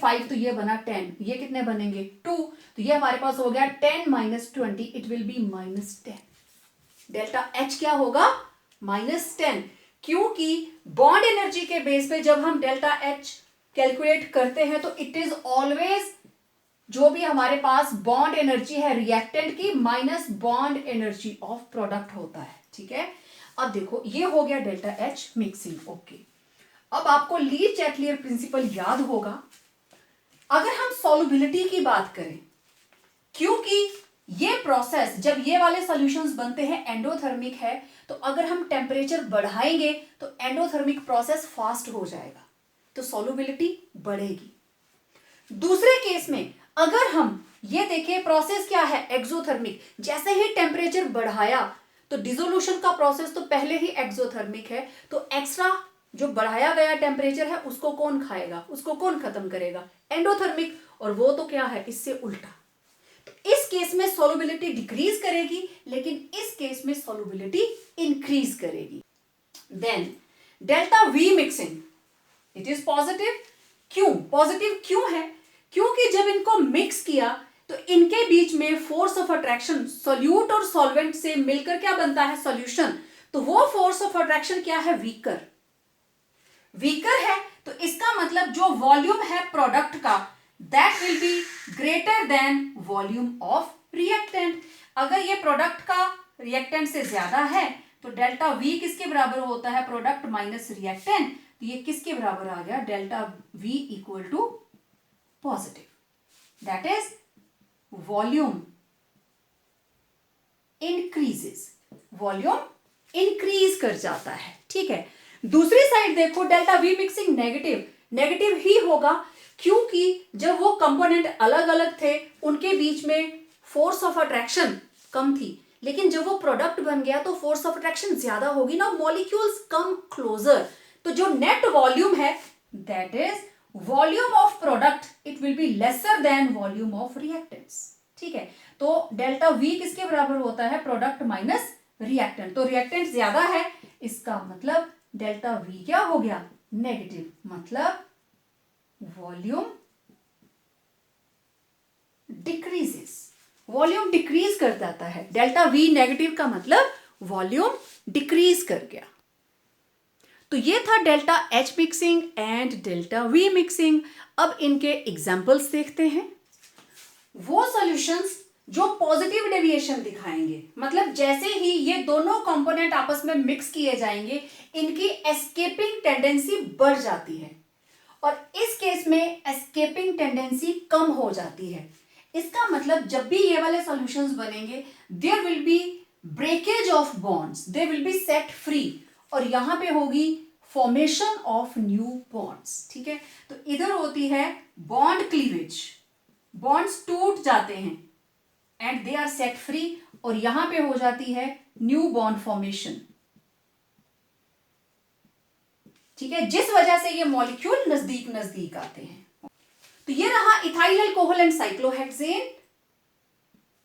5 तो ये बना 10, ये कितने बनेंगे 2, तो ये हमारे पास हो गया 10 minus 20, it will B -10। Delta H क्या होगा -10, क्योंकि बॉन्ड एनर्जी के बेस पे जब हम डेल्टा एच कैलकुलेट करते हैं तो इट इज ऑलवेज जो भी हमारे पास बॉन्ड एनर्जी है रिएक्टेंट की minus bond energy of product होता है। ठीक है, अब देखो ये हो गया डेल्टा एच मिक्सिंग। ओके, अब आपको ली चैटलियर प्रिंसिपल याद होगा। अगर हम सॉल्युबिलिटी की बात करें, क्योंकि ये प्रोसेस जब ये वाले सॉल्यूशंस बनते हैं एंडोथर्मिक है, तो अगर हम टेम्परेचर बढ़ाएंगे तो एंडोथर्मिक प्रोसेस फास्ट हो जाएगा, तो सॉल्युबिलिटी बढ़ेगी। दूसरे केस में अगर हम ये देखें प्रोसेस क्या है एक्सोथर्मिक, जैसे ही टेम्परेचर बढ़ाया तो डिसोल्यूशन का प्रोसेस तो पहले ही एक्सोथर्मिक है, तो एक्स्ट्रा जो बढ़ाया गया टेम्परेचर है उसको कौन खाएगा, उसको कौन खत्म करेगा, एंडोथर्मिक, और वो तो क्या है इससे उल्टा। तो इस केस में सॉल्युबिलिटी डिक्रीज करेगी, लेकिन इस केस में सॉल्युबिलिटी इंक्रीज करेगी। Then delta V mixing it is positive. क्यों पॉजिटिव क्यों है? क्योंकि जब इनको मिक्स किया तो इनके बीच में फोर्स ऑफ अट्रैक्शन सोल्यूट और सॉल्वेंट से मिलकर क्या बनता है सॉल्यूशन, तो वो फोर्स ऑफ अट्रैक्शन क्या है वीकर है, तो इसका मतलब जो वॉल्यूम है प्रोडक्ट का that will be greater than volume of reactant. अगर ये प्रोडक्ट का रिएक्टेंट से ज्यादा है तो डेल्टा वी किसके बराबर होता है, प्रोडक्ट माइनस रिएक्टेंट, तो ये किसके बराबर आ गया, delta V equal to positive, that is volume increases, volume increase कर जाता है। ठीक है, दूसरी साइड देखो, delta V mixing negative, negative ही होगा क्योंकि जब वो कंपोनेंट अलग अलग थे उनके बीच में फोर्स ऑफ अट्रैक्शन कम थी, लेकिन जब वो प्रोडक्ट बन गया तो फोर्स ऑफ अट्रैक्शन ज्यादा होगी ना, मॉलिक्यूल्स कम क्लोजर, तो जो नेट वॉल्यूम है that is volume of product it will be lesser than volume of reactants. ठीक है, तो डेल्टा वी किसके बराबर होता है, प्रोडक्ट माइनस रिएक्टेंट, तो रिएक्टेंट ज्यादा है, इसका मतलब डेल्टा वी क्या हो गया, नेगेटिव, मतलब वॉल्यूम डिक्रीजेस, वॉल्यूम डिक्रीज कर जाता है, डेल्टा वी नेगेटिव का मतलब वॉल्यूम डिक्रीज कर गया। तो ये था delta H mixing and delta V mixing. अब इनके एग्जाम्पल्स देखते हैं। वो सॉल्यूशंस जो पॉजिटिव डेविएशन दिखाएंगे, मतलब जैसे ही ये दोनों कंपोनेंट आपस में मिक्स किए जाएंगे इनकी एस्केपिंग टेंडेंसी बढ़ जाती है और इस केस में एस्केपिंग टेंडेंसी कम हो जाती है। इसका मतलब जब भी ये वाले सॉल्यूशंस बनेंगे there will be breakage of bonds, they will be set free, और यहां पे होगी फॉर्मेशन ऑफ न्यू बॉन्ड्स। ठीक है, तो इधर होती है बॉन्ड क्लीवेज, बॉन्ड्स टूट जाते हैं and they are set free, और यहां पे हो जाती है न्यू बॉन्ड फॉर्मेशन। ठीक है, जिस वजह से ये मॉलिक्यूल नजदीक नजदीक आते हैं। तो ये रहा ethyl alcohol and cyclohexane,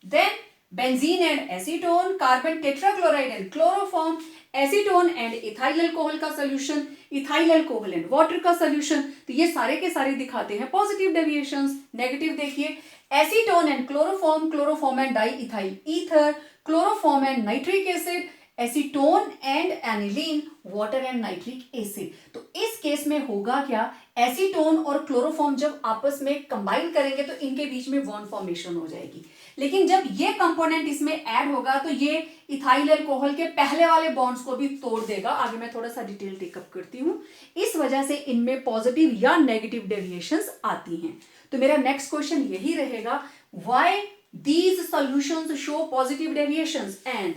then benzene and acetone, carbon tetrachloride and chloroform, acetone and ethyl alcohol का solution, ethyl alcohol and water का सोल्यूशन। तो ये सारे के सारे दिखाते हैं पॉजिटिव डेविएशंस। नेगेटिव देखिए, acetone and chloroform, chloroform and diethyl ether, chloroform and nitric acid, acetone and aniline, water and nitric acid. तो इस केस में होगा क्या, एसीटोन और क्लोरोफॉर्म जब आपस में कंबाइन करेंगे तो इनके बीच में बॉन्ड फॉर्मेशन हो जाएगी, लेकिन जब ये कंपोनेंट इसमें ऐड होगा तो ये इथाइल अल्कोहल के पहले वाले बॉन्ड्स को भी तोड़ देगा। आगे मैं थोड़ा सा डिटेल टेकअप करती हूं। इस वजह से इनमें पॉजिटिव या नेगेटिव डेविएशंस आती हैं। तो मेरा नेक्स्ट क्वेश्चन यही रहेगा, why these solutions show positive deviations and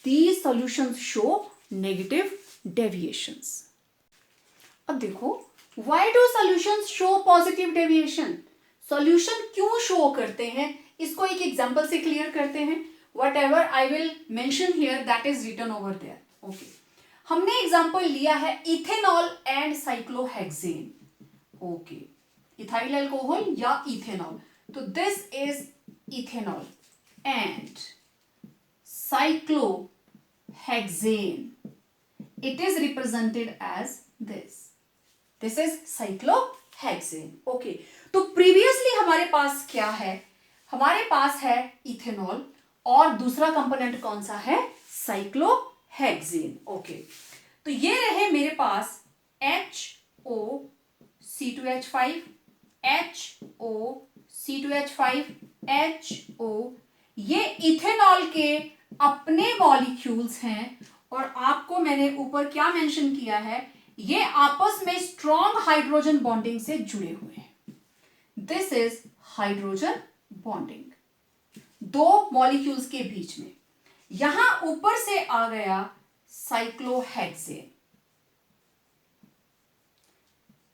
these solutions show negative deviations। अब देखो, why do solutions show positive deviation? solution क्यों शो करते हैं, इसको एक एग्जांपल से क्लियर करते हैं। whatever I will mention here that is written over there। okay, हमने एग्जांपल लिया है ethanol and cyclohexane. Okay, ethyl alcohol या इथेनॉल, तो this is ethanol and cyclohexane, it is represented as this is cyclohexane। okay, तो previously हमारे पास क्या है, हमारे पास है इथेनॉल और दूसरा कंपोनेंट कौन सा है, साइक्लोहेक्सेन। ओके, तो ये रहे मेरे पास HO C2H5 HO C2H5 HO, ये इथेनॉल के अपने मॉलिक्यूल्स हैं और आपको मैंने ऊपर क्या मेंशन किया है, ये आपस में स्ट्रॉन्ग हाइड्रोजन बॉन्डिंग से जुड़े हुए हैं। दिस इज हाइड्रोजन बॉन्डिंग दो मॉलिक्यूल्स के बीच में। यहां ऊपर से आ गया साइक्लोहेक्सेन।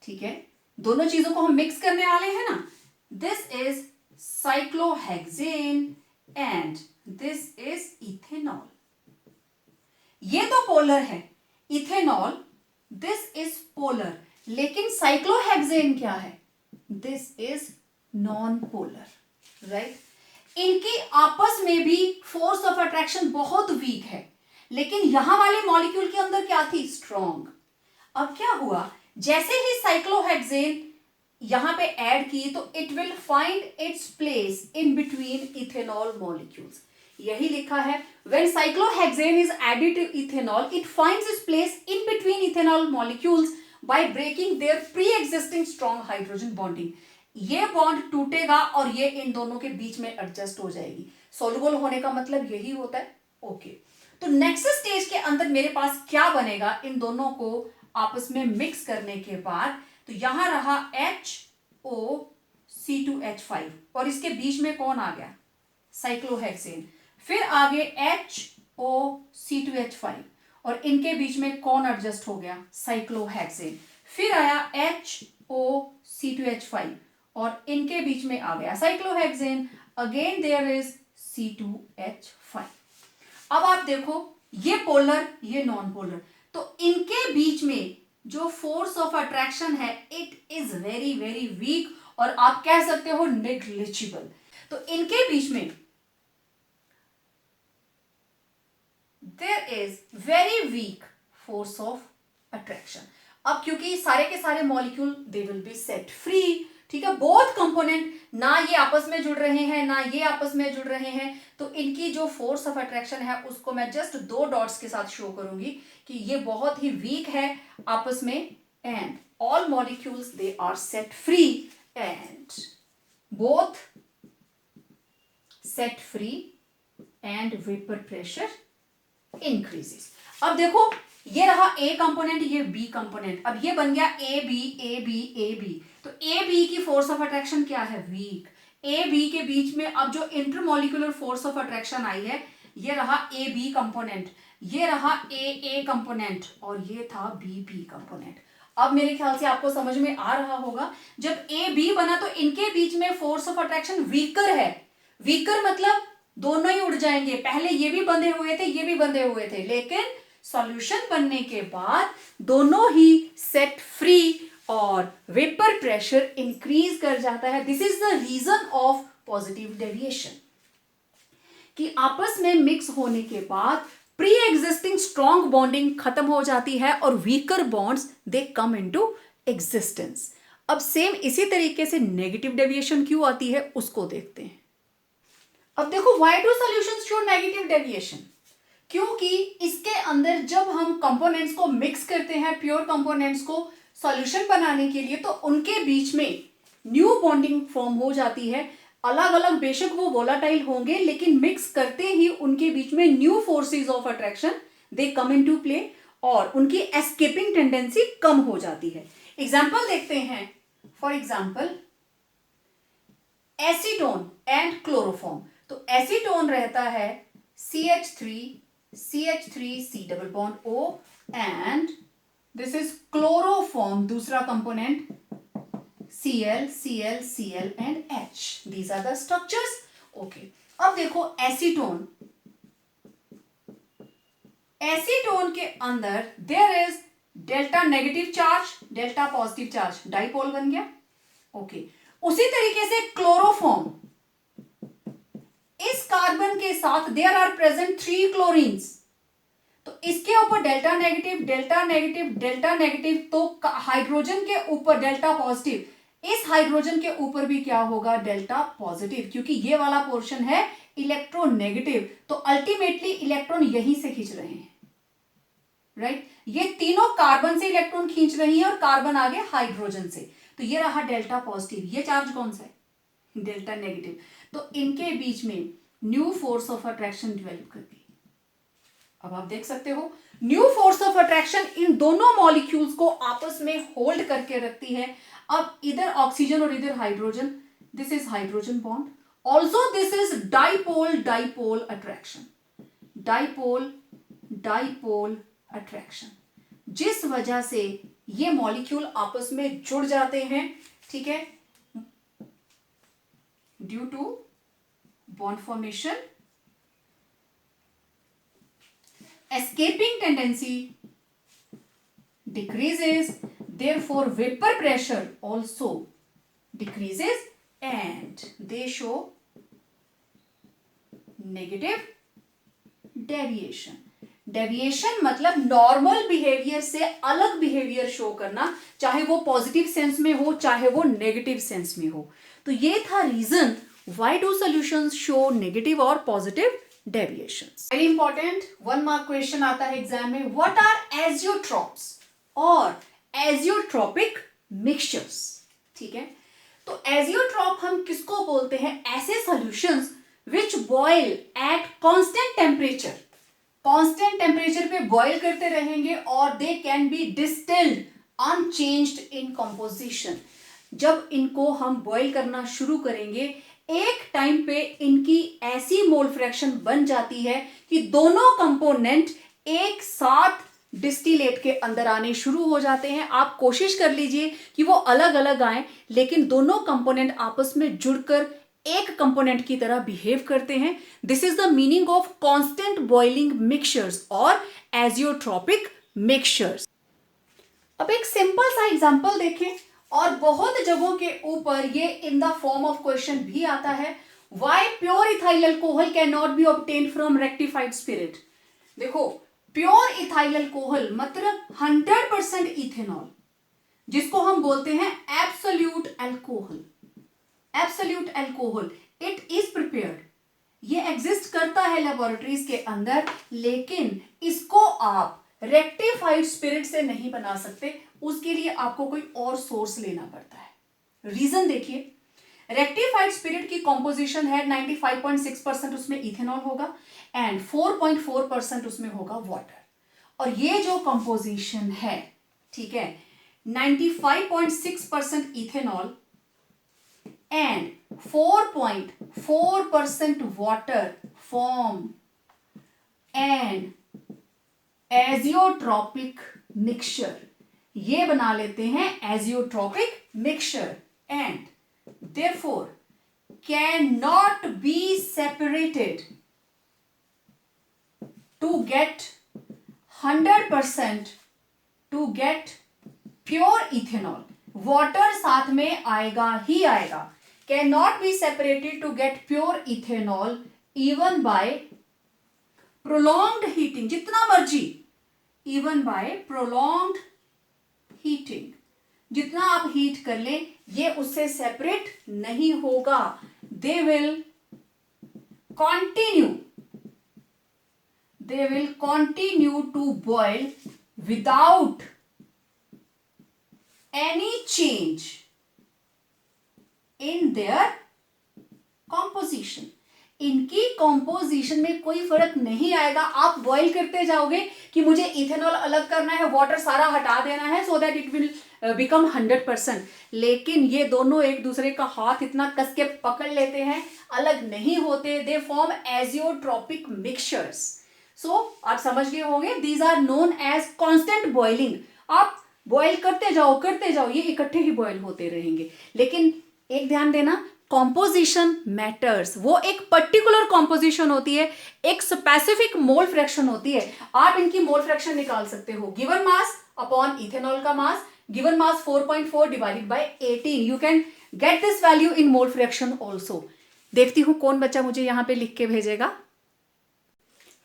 ठीक है, दोनों चीजों को हम मिक्स करने वाले हैं ना। This is cyclohexane and this is ethanol. ये तो पोलर है इथेनॉल, दिस इज पोलर, लेकिन साइक्लोहेक्सेन क्या है, this is non polar. Right, इनकी आपस में भी फोर्स ऑफ अट्रैक्शन बहुत वीक है, लेकिन यहां वाले मॉलिक्यूल के अंदर क्या थी, स्ट्रॉन्ग। अब क्या हुआ, जैसे ही साइक्लोहेक्सेन यहां पे ऐड की तो it will find its place in between ethanol molecules. यही लिखा है, when cyclohexane is added to ethanol it finds its place in between ethanol molecules by breaking their pre existing strong hydrogen bonding. ये bond टूटेगा और ये इन दोनों के बीच में एडजस्ट हो जाएगी। सॉल्युबल होने का मतलब यही होता है। ओके, तो नेक्स्ट स्टेज के अंदर मेरे पास क्या बनेगा, इन दोनों को आपस में मिक्स करने के बाद, तो यहां रहा HOC2H5 और इसके बीच में कौन आ गया, साइक्लोहेक्सेन। फिर आगे HOC2H5 और इनके बीच में कौन एडजस्ट हो गया, साइक्लोहेक्सेन। फिर आया HOC2H5 और इनके बीच में आ गया cyclohexane. Again there is C2H5। अब आप देखो, ये पोलर ये नॉन पोलर, तो इनके बीच में जो फोर्स ऑफ अट्रैक्शन है it is very very weak और आप कह सकते हो नेग्लिजिबल। तो इनके बीच में there is very weak force of attraction. अब क्योंकि सारे के सारे molecule they will be set free, ठीक है, बोथ कंपोनेंट ना ये आपस में जुड़ रहे हैं ना ये आपस में जुड़ रहे हैं, तो इनकी जो फोर्स ऑफ अट्रैक्शन है उसको मैं जस्ट 2 डॉट्स के साथ शो करूंगी कि ये बहुत ही वीक है आपस में। And all molecules they are set free and both set free and vapour pressure increases. अब देखो, ये रहा ए कंपोनेंट, ये बी कंपोनेंट, अब ये बन गया A B A B A B. तो ए बी की फोर्स ऑफ अट्रैक्शन क्या है, वीक। ए बी के बीच में अब जो इंटरमॉलिक्यूलर फोर्स ऑफ अट्रैक्शन आई है, ये रहा ए बी कंपोनेंट, ये रहा ए कंपोनेंट और ये था बी बी कंपोनेंट। अब मेरे ख्याल से आपको समझ में आ रहा होगा, जब ए बी बना तो इनके बीच में फोर्स ऑफ अट्रैक्शन वीकर है। वीकर मतलब दोनों ही उड़ जाएंगे, पहले ये भी बंधे हुए थे ये भी बंधे हुए थे, लेकिन सॉल्यूशन बनने के बाद दोनों ही सेट फ्री और वेपर प्रेशर इंक्रीज कर जाता है। This is the reason of positive deviation, कि आपस में मिक्स होने के बाद प्री एग्जिस्टिंग स्ट्रॉन्ग बॉन्डिंग खत्म हो जाती है और वीकर बॉन्ड्स दे कम इनटू एग्जिस्टेंस। अब सेम इसी तरीके से नेगेटिव डेविएशन क्यों आती है उसको देखते हैं। अब देखो, why do solutions show negative deviation, क्योंकि इसके अंदर जब हम कंपोनेंट्स को मिक्स करते हैं, प्योर कंपोनेंट्स को सॉल्यूशन बनाने के लिए, तो उनके बीच में न्यू बॉन्डिंग फॉर्म हो जाती है। अलग अलग बेशक वो वोलाटाइल होंगे, लेकिन मिक्स करते ही उनके बीच में new forces of attraction they come into play और उनकी एस्केपिंग टेंडेंसी कम हो जाती है। एग्जाम्पल देखते हैं। For example acetone and chloroform. तो एसीटोन रहता है CH3 C double bond O and this is chloroform, दूसरा component Cl and H। These are the structures. Okay, अब देखो एसीटोन के अंदर there is delta negative charge delta positive charge, dipole बन गया। ओके, उसी तरीके से क्लोरोफॉर्म, इस कार्बन के साथ देयर आर प्रेजेंट 3 क्लोरीन्स, तो इसके ऊपर delta negative delta negative delta negative, तो हाइड्रोजन के ऊपर डेल्टा पॉजिटिव, इस हाइड्रोजन के ऊपर भी क्या होगा, डेल्टा पॉजिटिव, क्योंकि ये वाला पोर्शन है इलेक्ट्रोनेगेटिव, तो अल्टीमेटली इलेक्ट्रॉन यहीं से खींच रहे हैं, राइट। ये तीनों कार्बन से इलेक्ट्रॉन खींच रही है और कार्बन आगे हाइड्रोजन से, तो ये रहा डेल्टा पॉजिटिव। ये चार्ज कौन सा है, डेल्टा नेगेटिव। तो इनके बीच में new force of attraction develop करती है। अब आप देख सकते हो, new force of attraction in दोनों मॉलिक्यूल्स को आपस में होल्ड करके रखती है। अब इधर ऑक्सीजन और इधर hydrogen, this is hydrogen bond, also this is dipole dipole attraction, dipole dipole attraction, जिस वजह से ये मॉलिक्यूल आपस में जुड़ जाते हैं, ठीक है, due to bond formation, escaping tendency decreases, therefore vapor pressure also decreases and they show negative deviation. Deviation मतलब नॉर्मल बिहेवियर से अलग बिहेवियर शो करना, चाहे वो पॉजिटिव सेंस में हो चाहे वो नेगेटिव सेंस में हो। तो ये था reason why do solutions show negative और positive deviations. Very important 1 mark question आता है एग्जाम में, व्हाट आर एजियोट्रॉप्स और एजियोट्रॉपिक मिक्सचर्स, ठीक है। तो एजियोट्रॉप हम किसको बोलते हैं? ऐसे solutions which boil at constant temperature, constant temperature पे बॉयल करते रहेंगे और they can be distilled unchanged in composition. जब इनको हम बॉयल करना शुरू करेंगे एक टाइम पे इनकी ऐसी मोल फ्रैक्शन बन जाती है कि दोनों कंपोनेंट एक साथ डिस्टिलेट के अंदर आने शुरू हो जाते हैं। आप कोशिश कर लीजिए कि वो अलग अलग आए, लेकिन दोनों कंपोनेंट आपस में जुड़कर एक कंपोनेंट की तरह बिहेव करते हैं। This is the meaning of constant boiling mixtures और एजियोट्रॉपिक मिक्सचर्स। अब एक सिंपल सा एग्जांपल देखें, और बहुत जगहों के ऊपर ये in the form of question भी आता है, why pure ethyl alcohol can not be obtained from rectified spirit. देखो, प्योर इथाइल अल्कोहल मतलब 100% इथेनॉल, जिसको हम बोलते हैं absolute alcohol. Absolute alcohol it is prepared, ये एग्जिस्ट करता है लेबोरेटरीज के अंदर, लेकिन इसको आप रेक्टिफाइड स्पिरिट से नहीं बना सकते, उसके लिए आपको कोई और सोर्स लेना पड़ता है। रीजन देखिए, रेक्टिफाइड स्पिरिट की कॉम्पोजिशन है 95.6% उसमें इथेनॉल होगा एंड 4.4% उसमें होगा वाटर। और ये जो कॉम्पोजिशन है, ठीक है, 95.6% ethanol and 4.4% water form an azeotropic mixture, ये बना लेते हैं azeotropic mixture and therefore cannot be separated to get 100% to get pure ethanol। Water साथ में आएगा ही आएगा। cannot be separated to get pure ethanol even by prolonged heating, जितना मर्जी, even by prolonged heating, जितना आप हीट कर लें ये उससे सेपरेट नहीं होगा। they will continue to boil without any change in their composition। इनकी कॉम्पोजिशन में कोई फर्क नहीं आएगा। आप बॉईल करते जाओगे कि मुझे इथेनॉल अलग करना है, वाटर सारा हटा देना है so that it will become 100%, लेकिन ये दोनों एक दूसरे का हाथ इतना कस के पकड़ लेते हैं, अलग नहीं होते। They form azeotropic mixtures. So आप समझ गए होंगे, these are known as constant boiling. आप बॉईल करते जाओ, ये इकट्ठे ही बॉईल होते रहेंगे। लेकिन एक ध्यान देना, कॉम्पोजिशन मैटर्स। वो एक पर्टिकुलर कॉम्पोजिशन होती है, एक स्पेसिफिक मोल फ्रैक्शन होती है। आप इनकी मोल फ्रैक्शन निकाल सकते हो, गिवन मास अपॉन इथेनॉल का mass, given mass 4.4 divided by 18। You can get this value in mole fraction also. देखती हूं कौन बच्चा मुझे यहां पे लिख के भेजेगा।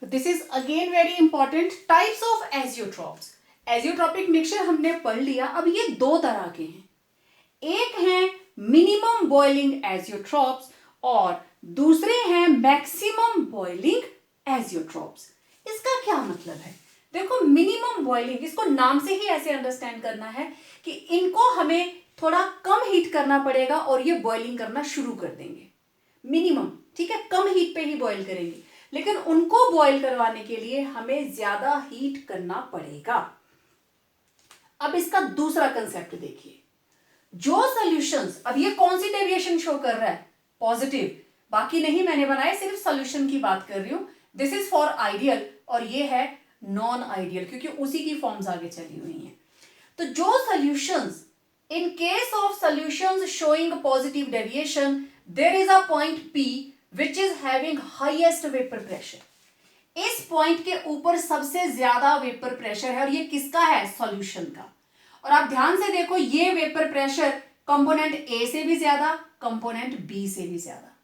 This is again very important, types of azeotropes. Azeotropic mixture हमने पढ़ लिया। अब ये दो तरह के हैं, एक है मिनिमम बॉइलिंग एजियोट्रॉप्स और दूसरे हैं मैक्सिमम बॉइलिंग एजियोट्रॉप्स। इसका क्या मतलब है? देखो, मिनिमम बॉइलिंग, इसको नाम से ही ऐसे अंडरस्टैंड करना है कि इनको हमें थोड़ा कम हीट करना पड़ेगा और ये बॉइलिंग करना शुरू कर देंगे। मिनिमम, ठीक है, कम हीट पे ही बॉइल करेंगे, लेकिन उनको बॉइल करवाने के लिए हमें ज्यादा हीट करना पड़ेगा। अब इसका दूसरा कंसेप्ट देखिए, जो सॉल्यूशंस, अब ये कौन सी डेविएशन शो कर रहा है? पॉजिटिव, बाकी नहीं मैंने बनाए, सिर्फ सॉल्यूशन की बात कर रही हूं। दिस इज फॉर आइडियल और ये है नॉन आइडियल, क्योंकि उसी की फॉर्म्स आगे चली हुई हैं। तो जो solutions, in case of solutions showing positive deviation, there is a point P which is having highest vapour pressure. इस पॉइंट के ऊपर सबसे ज्यादा वेपर प्रेशर है और ये किसका है? सॉल्यूशन का। और आप ध्यान से देखो, ये वेपर प्रेशर कंपोनेंट A से भी ज्यादा, कंपोनेंट B से भी ज्यादा।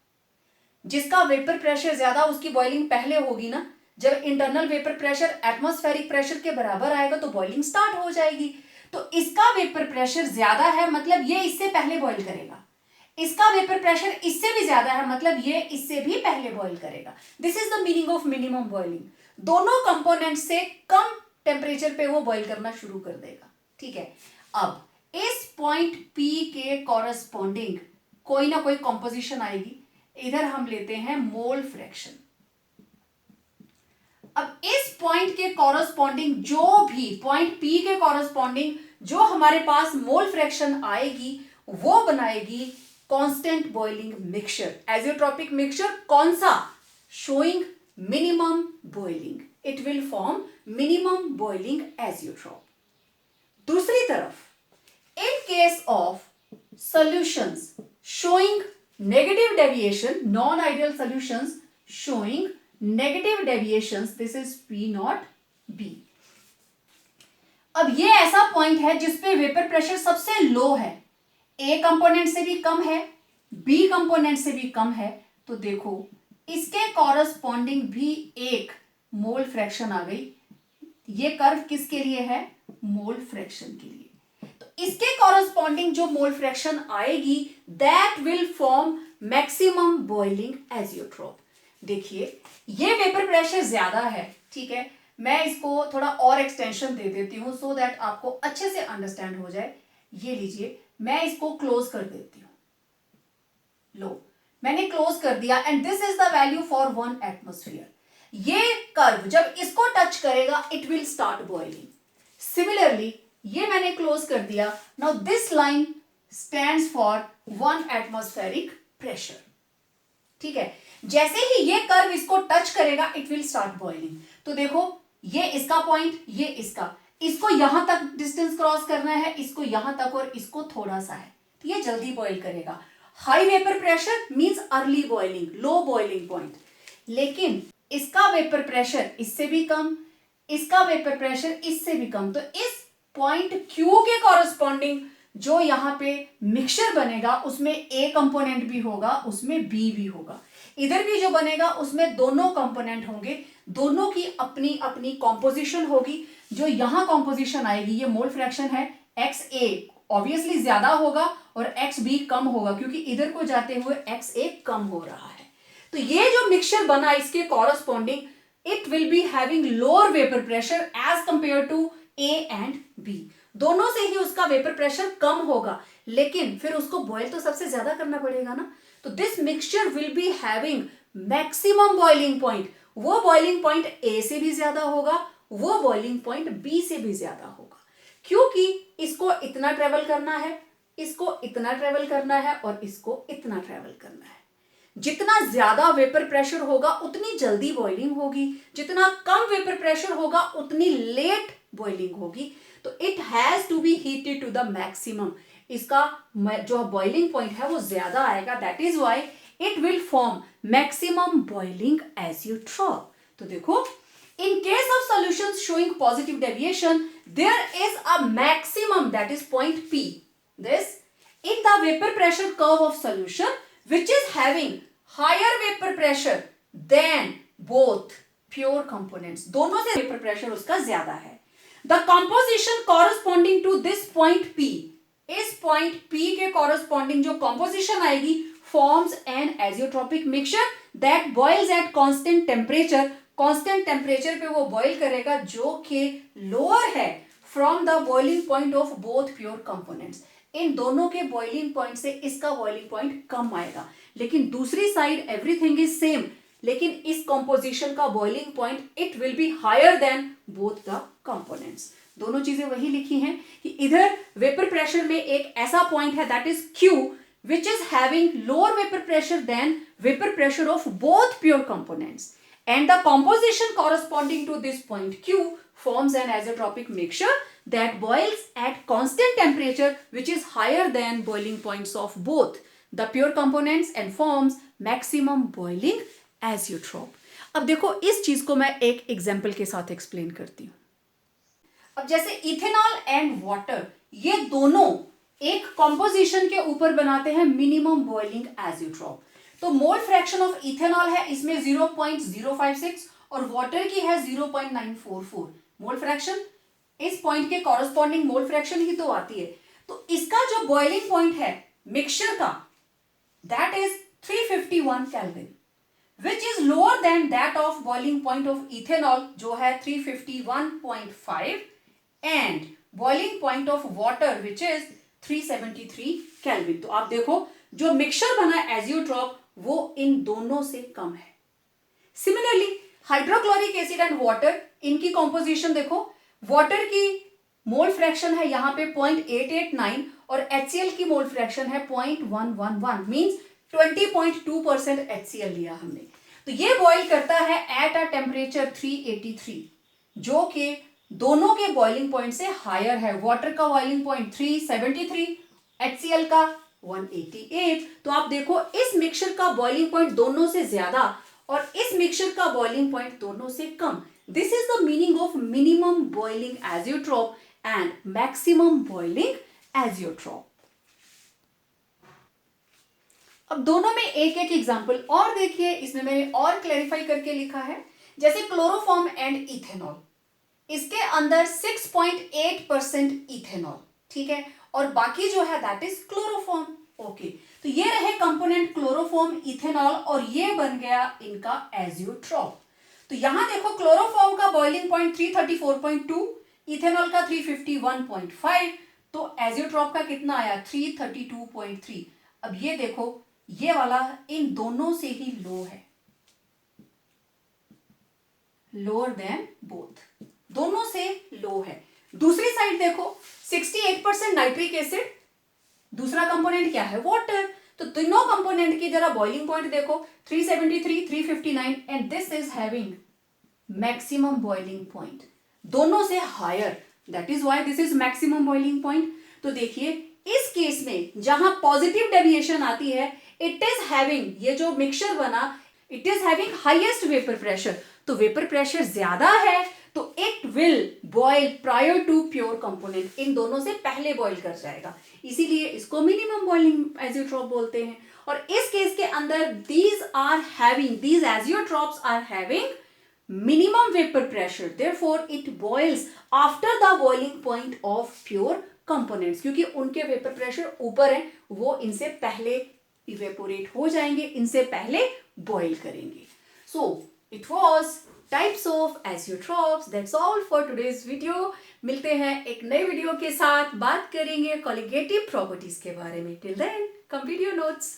जिसका वेपर प्रेशर ज्यादा उसकी बॉइलिंग पहले होगी ना। जब internal vapour pressure atmospheric pressure के बराबर आएगा तो बॉइलिंग स्टार्ट हो जाएगी। तो इसका वेपर प्रेशर ज्यादा है, मतलब ये इससे पहले बॉइल करेगा। इसका वेपर प्रेशर इससे भी ज्यादा है, मतलब ये इससे भी पहले बॉइल करेगा। This is the meaning of minimum boiling. दोनों कंपोनेंट से कम टेम्परेचर पे वो बॉइल करना शुरू कर देगा, ठीक है। अब इस पॉइंट P के कॉरस्पॉन्डिंग कोई ना कोई कॉम्पोजिशन आएगी, इधर हम लेते हैं मोल फ्रैक्शन। अब इस पॉइंट के कॉरस्पॉन्डिंग जो भी पॉइंट P के कॉरस्पॉन्डिंग जो हमारे पास मोल फ्रैक्शन आएगी वो बनाएगी constant boiling mixture, azeotropic mixture. कौन सा? Showing minimum boiling, it will form minimum boiling azeotrope. दूसरी तरफ in case of solutions showing negative deviation, non-ideal solutions showing negative deviations, this is P not B। अब ये ऐसा point है जिसपे vapour pressure सबसे लो है, A कंपोनेंट से भी कम है, B कंपोनेंट से भी कम है, तो देखो इसके कॉरस्पॉन्डिंग भी एक मोल फ्रैक्शन आ गई। ये कर्व किसके लिए है? मोल फ्रैक्शन के लिए। इसके कॉरस्पॉन्डिंग जो मोल फ्रैक्शन आएगी that will form maximum boiling azeotrope. देखिए ये वेपर प्रेशर ज्यादा है, ठीक है, मैं इसको थोड़ा और एक्सटेंशन दे देती हूं सो दैट आपको अच्छे से अंडरस्टैंड हो जाए। ये लीजिए, मैं इसको क्लोज कर देती हूं, लो मैंने क्लोज कर दिया and this is the value for 1 atmosphere. ये कर्व जब इसको टच करेगा it will start boiling. Similarly ये मैंने क्लोज कर दिया, now this line stands for 1 atmospheric pressure, ठीक है। जैसे ही ये कर्व इसको टच करेगा इट विल स्टार्ट बॉइलिंग। तो देखो ये इसका पॉइंट, ये इसको यहां तक डिस्टेंस क्रॉस करना है, इसको यहां तक और इसको थोड़ा सा है, तो ये जल्दी बॉइल करेगा। High vapour pressure means early boiling, low boiling point. लेकिन इसका वेपर प्रेशर इससे भी कम, इसका वेपर प्रेशर इससे भी कम, तो इस पॉइंट Q के कॉरस्पॉन्डिंग जो यहां पे मिक्सचर बनेगा उसमें A कंपोनेंट भी होगा, उसमें B भी होगा। इधर भी जो बनेगा उसमें दोनों कंपोनेंट होंगे, दोनों की अपनी अपनी कॉम्पोजिशन होगी। जो यहां कॉम्पोजिशन आएगी, ये मोल फ्रैक्शन है, XA ऑब्वियसली ज्यादा होगा और XB कम होगा क्योंकि इधर को जाते हुए XA कम हो रहा है। तो ये जो मिक्सचर बना इसके corresponding it will be having lower vapour pressure as compared to A and B। दोनों से ही उसका वेपर प्रेशर कम होगा, लेकिन फिर उसको बॉयल तो सबसे ज्यादा करना पड़ेगा ना। तो this mixture will be having maximum boiling point. वो बॉइलिंग पॉइंट A से भी ज्यादा होगा, वो बॉइलिंग पॉइंट B से भी ज्यादा होगा, क्योंकि इसको इतना ट्रेवल करना है, इसको इतना ट्रेवल करना है और इसको इतना ट्रेवल करना है। जितना ज्यादा वेपर प्रेशर होगा उतनी जल्दी बॉइलिंग होगी, जितना कम वेपर प्रेशर होगा उतनी लेट बॉइलिंग होगी। तो it has to be heated to the maximum, इसका जो बॉइलिंग पॉइंट है वो ज्यादा आएगा, that is why it will form maximum boiling azeotrope. तो देखो in case of solutions showing positive deviation there is a maximum, that is point P, this in the vapor pressure curve of solution which is having higher vapor pressure than both pure components, दोनों से vapor pressure उसका ज्यादा है। The composition corresponding to this point P, इस point P के corresponding जो composition आएगी forms an azeotropic mixture that boils at constant temperature, constant temperature पे वो बॉईल करेगा जो कि लोअर है from the boiling point of both pure components. इन दोनों के बॉइलिंग पॉइंट से इसका बॉइलिंग पॉइंट कम आएगा, लेकिन दूसरी साइड एवरीथिंग इज सेम, लेकिन इस कंपोजिशन का boiling point it will be higher than both the components. दोनों चीजें वही लिखी हैं कि इधर वेपर प्रेशर में एक ऐसा पॉइंट है that is Q which is having lower vapor pressure than vapor pressure of both pure components, and the composition corresponding to this point Q forms an azeotropic mixture that boils at constant temperature which is higher than boiling points of both the pure components and forms maximum boiling azeotrope। अब देखो इस चीज को मैं एक example के साथ explain करती हूँ। अब जैसे इथेनॉल एंड वाटर ये दोनों एक कॉम्पोजिशन के ऊपर बनाते हैं मिनिमम बॉइलिंग एजियोट्रॉप। तो मोल फ्रैक्शन ऑफ इथेनॉल है इसमें 0.056 और वाटर की है 0.944। मोल फ्रैक्शन इस पॉइंट के कॉरस्पॉन्डिंग मोल फ्रैक्शन ही तो आती है। तो इसका जो बॉइलिंग पॉइंट है मिक्सचर का that is 351 kelvin which is lower than that of boiling point of ethanol जो है 351.5 and boiling point of water which is 373 kelvin. तो आप देखो जो मिक्सचर बना एजियोट्रॉप वो इन दोनों से कम है। Similarly hydrochloric acid and water, इनकी कॉम्पोजिशन देखो, वाटर की मोल फ्रैक्शन है यहाँ पे 0.889 और HCl की मोल फ्रैक्शन है 0.111, मींस 20.2% HCl लिया हमने। तो ये बॉइल करता है एट अ टेम्परेचर 383, जो कि दोनों के बॉइलिंग पॉइंट से हायर है। वाटर का बॉइलिंग पॉइंट 373, HCl का 188। तो आप देखो इस मिक्सचर का बॉइलिंग पॉइंट दोनों से ज्यादा और इस मिक्सचर का बॉइलिंग पॉइंट दोनों से कम। This is the meaning of minimum boiling azeotrope and maximum boiling azeotrope. अब दोनों में एक एक एग्जांपल और देखिए, इसमें मैंने और क्लैरिफाई करके लिखा है। जैसे क्लोरोफॉर्म एंड इथेनॉल, इसके अंदर 6.8% इथेनॉल, ठीक है, और बाकी जो है दैट इज क्लोरोफॉर्म। ओके, तो ये रहे कंपोनेंट क्लोरोफॉर्म, इथेनॉल, और ये बन गया इनका एजियोट्रॉप। तो यहां देखो क्लोरोफॉर्म का बॉइलिंग पॉइंट 334.2, इथेनॉल का 351.5, तो एजियोट्रॉप का कितना आया 332.3। अब ये देखो ये वाला इन दोनों से ही लो है, लोअर देन बोथ, दोनों से लो है। दूसरी साइड देखो 68% नाइट्रिक एसिड, दूसरा कंपोनेंट क्या है वाटर। तो तीनों कंपोनेंट की जरा बॉइलिंग पॉइंट देखो 373, 359 and this is having maximum boiling point, दोनों से higher, that is why this is maximum boiling point. तो देखिए इस केस में जहां पॉजिटिव डेविएशन आती है, इट इज हैविंग, ये जो मिक्सचर बना it is having highest vapour pressure, तो वेपर प्रेशर ज्यादा है तो it will boil prior to pure component, इन दोनों से पहले बॉयल कर जाएगा, इसीलिए इसको मिनिमम बॉइलिंग एजियोट्रॉप बोलते हैं। और इस केस के अंदर these azeotropes are having minimum vapor pressure, therefore it boils after the boiling point of pure components, क्योंकि उनके वेपर प्रेशर ऊपर है, वो इनसे पहले इवेपोरेट हो जाएंगे, इनसे पहले बॉईल करेंगे। So it was types of azeotropes. That's all for today's video. मिलते हैं एक नए वीडियो के साथ, बात करेंगे कॉलिगेटिव प्रॉपर्टीज के बारे में। Till then complete your notes.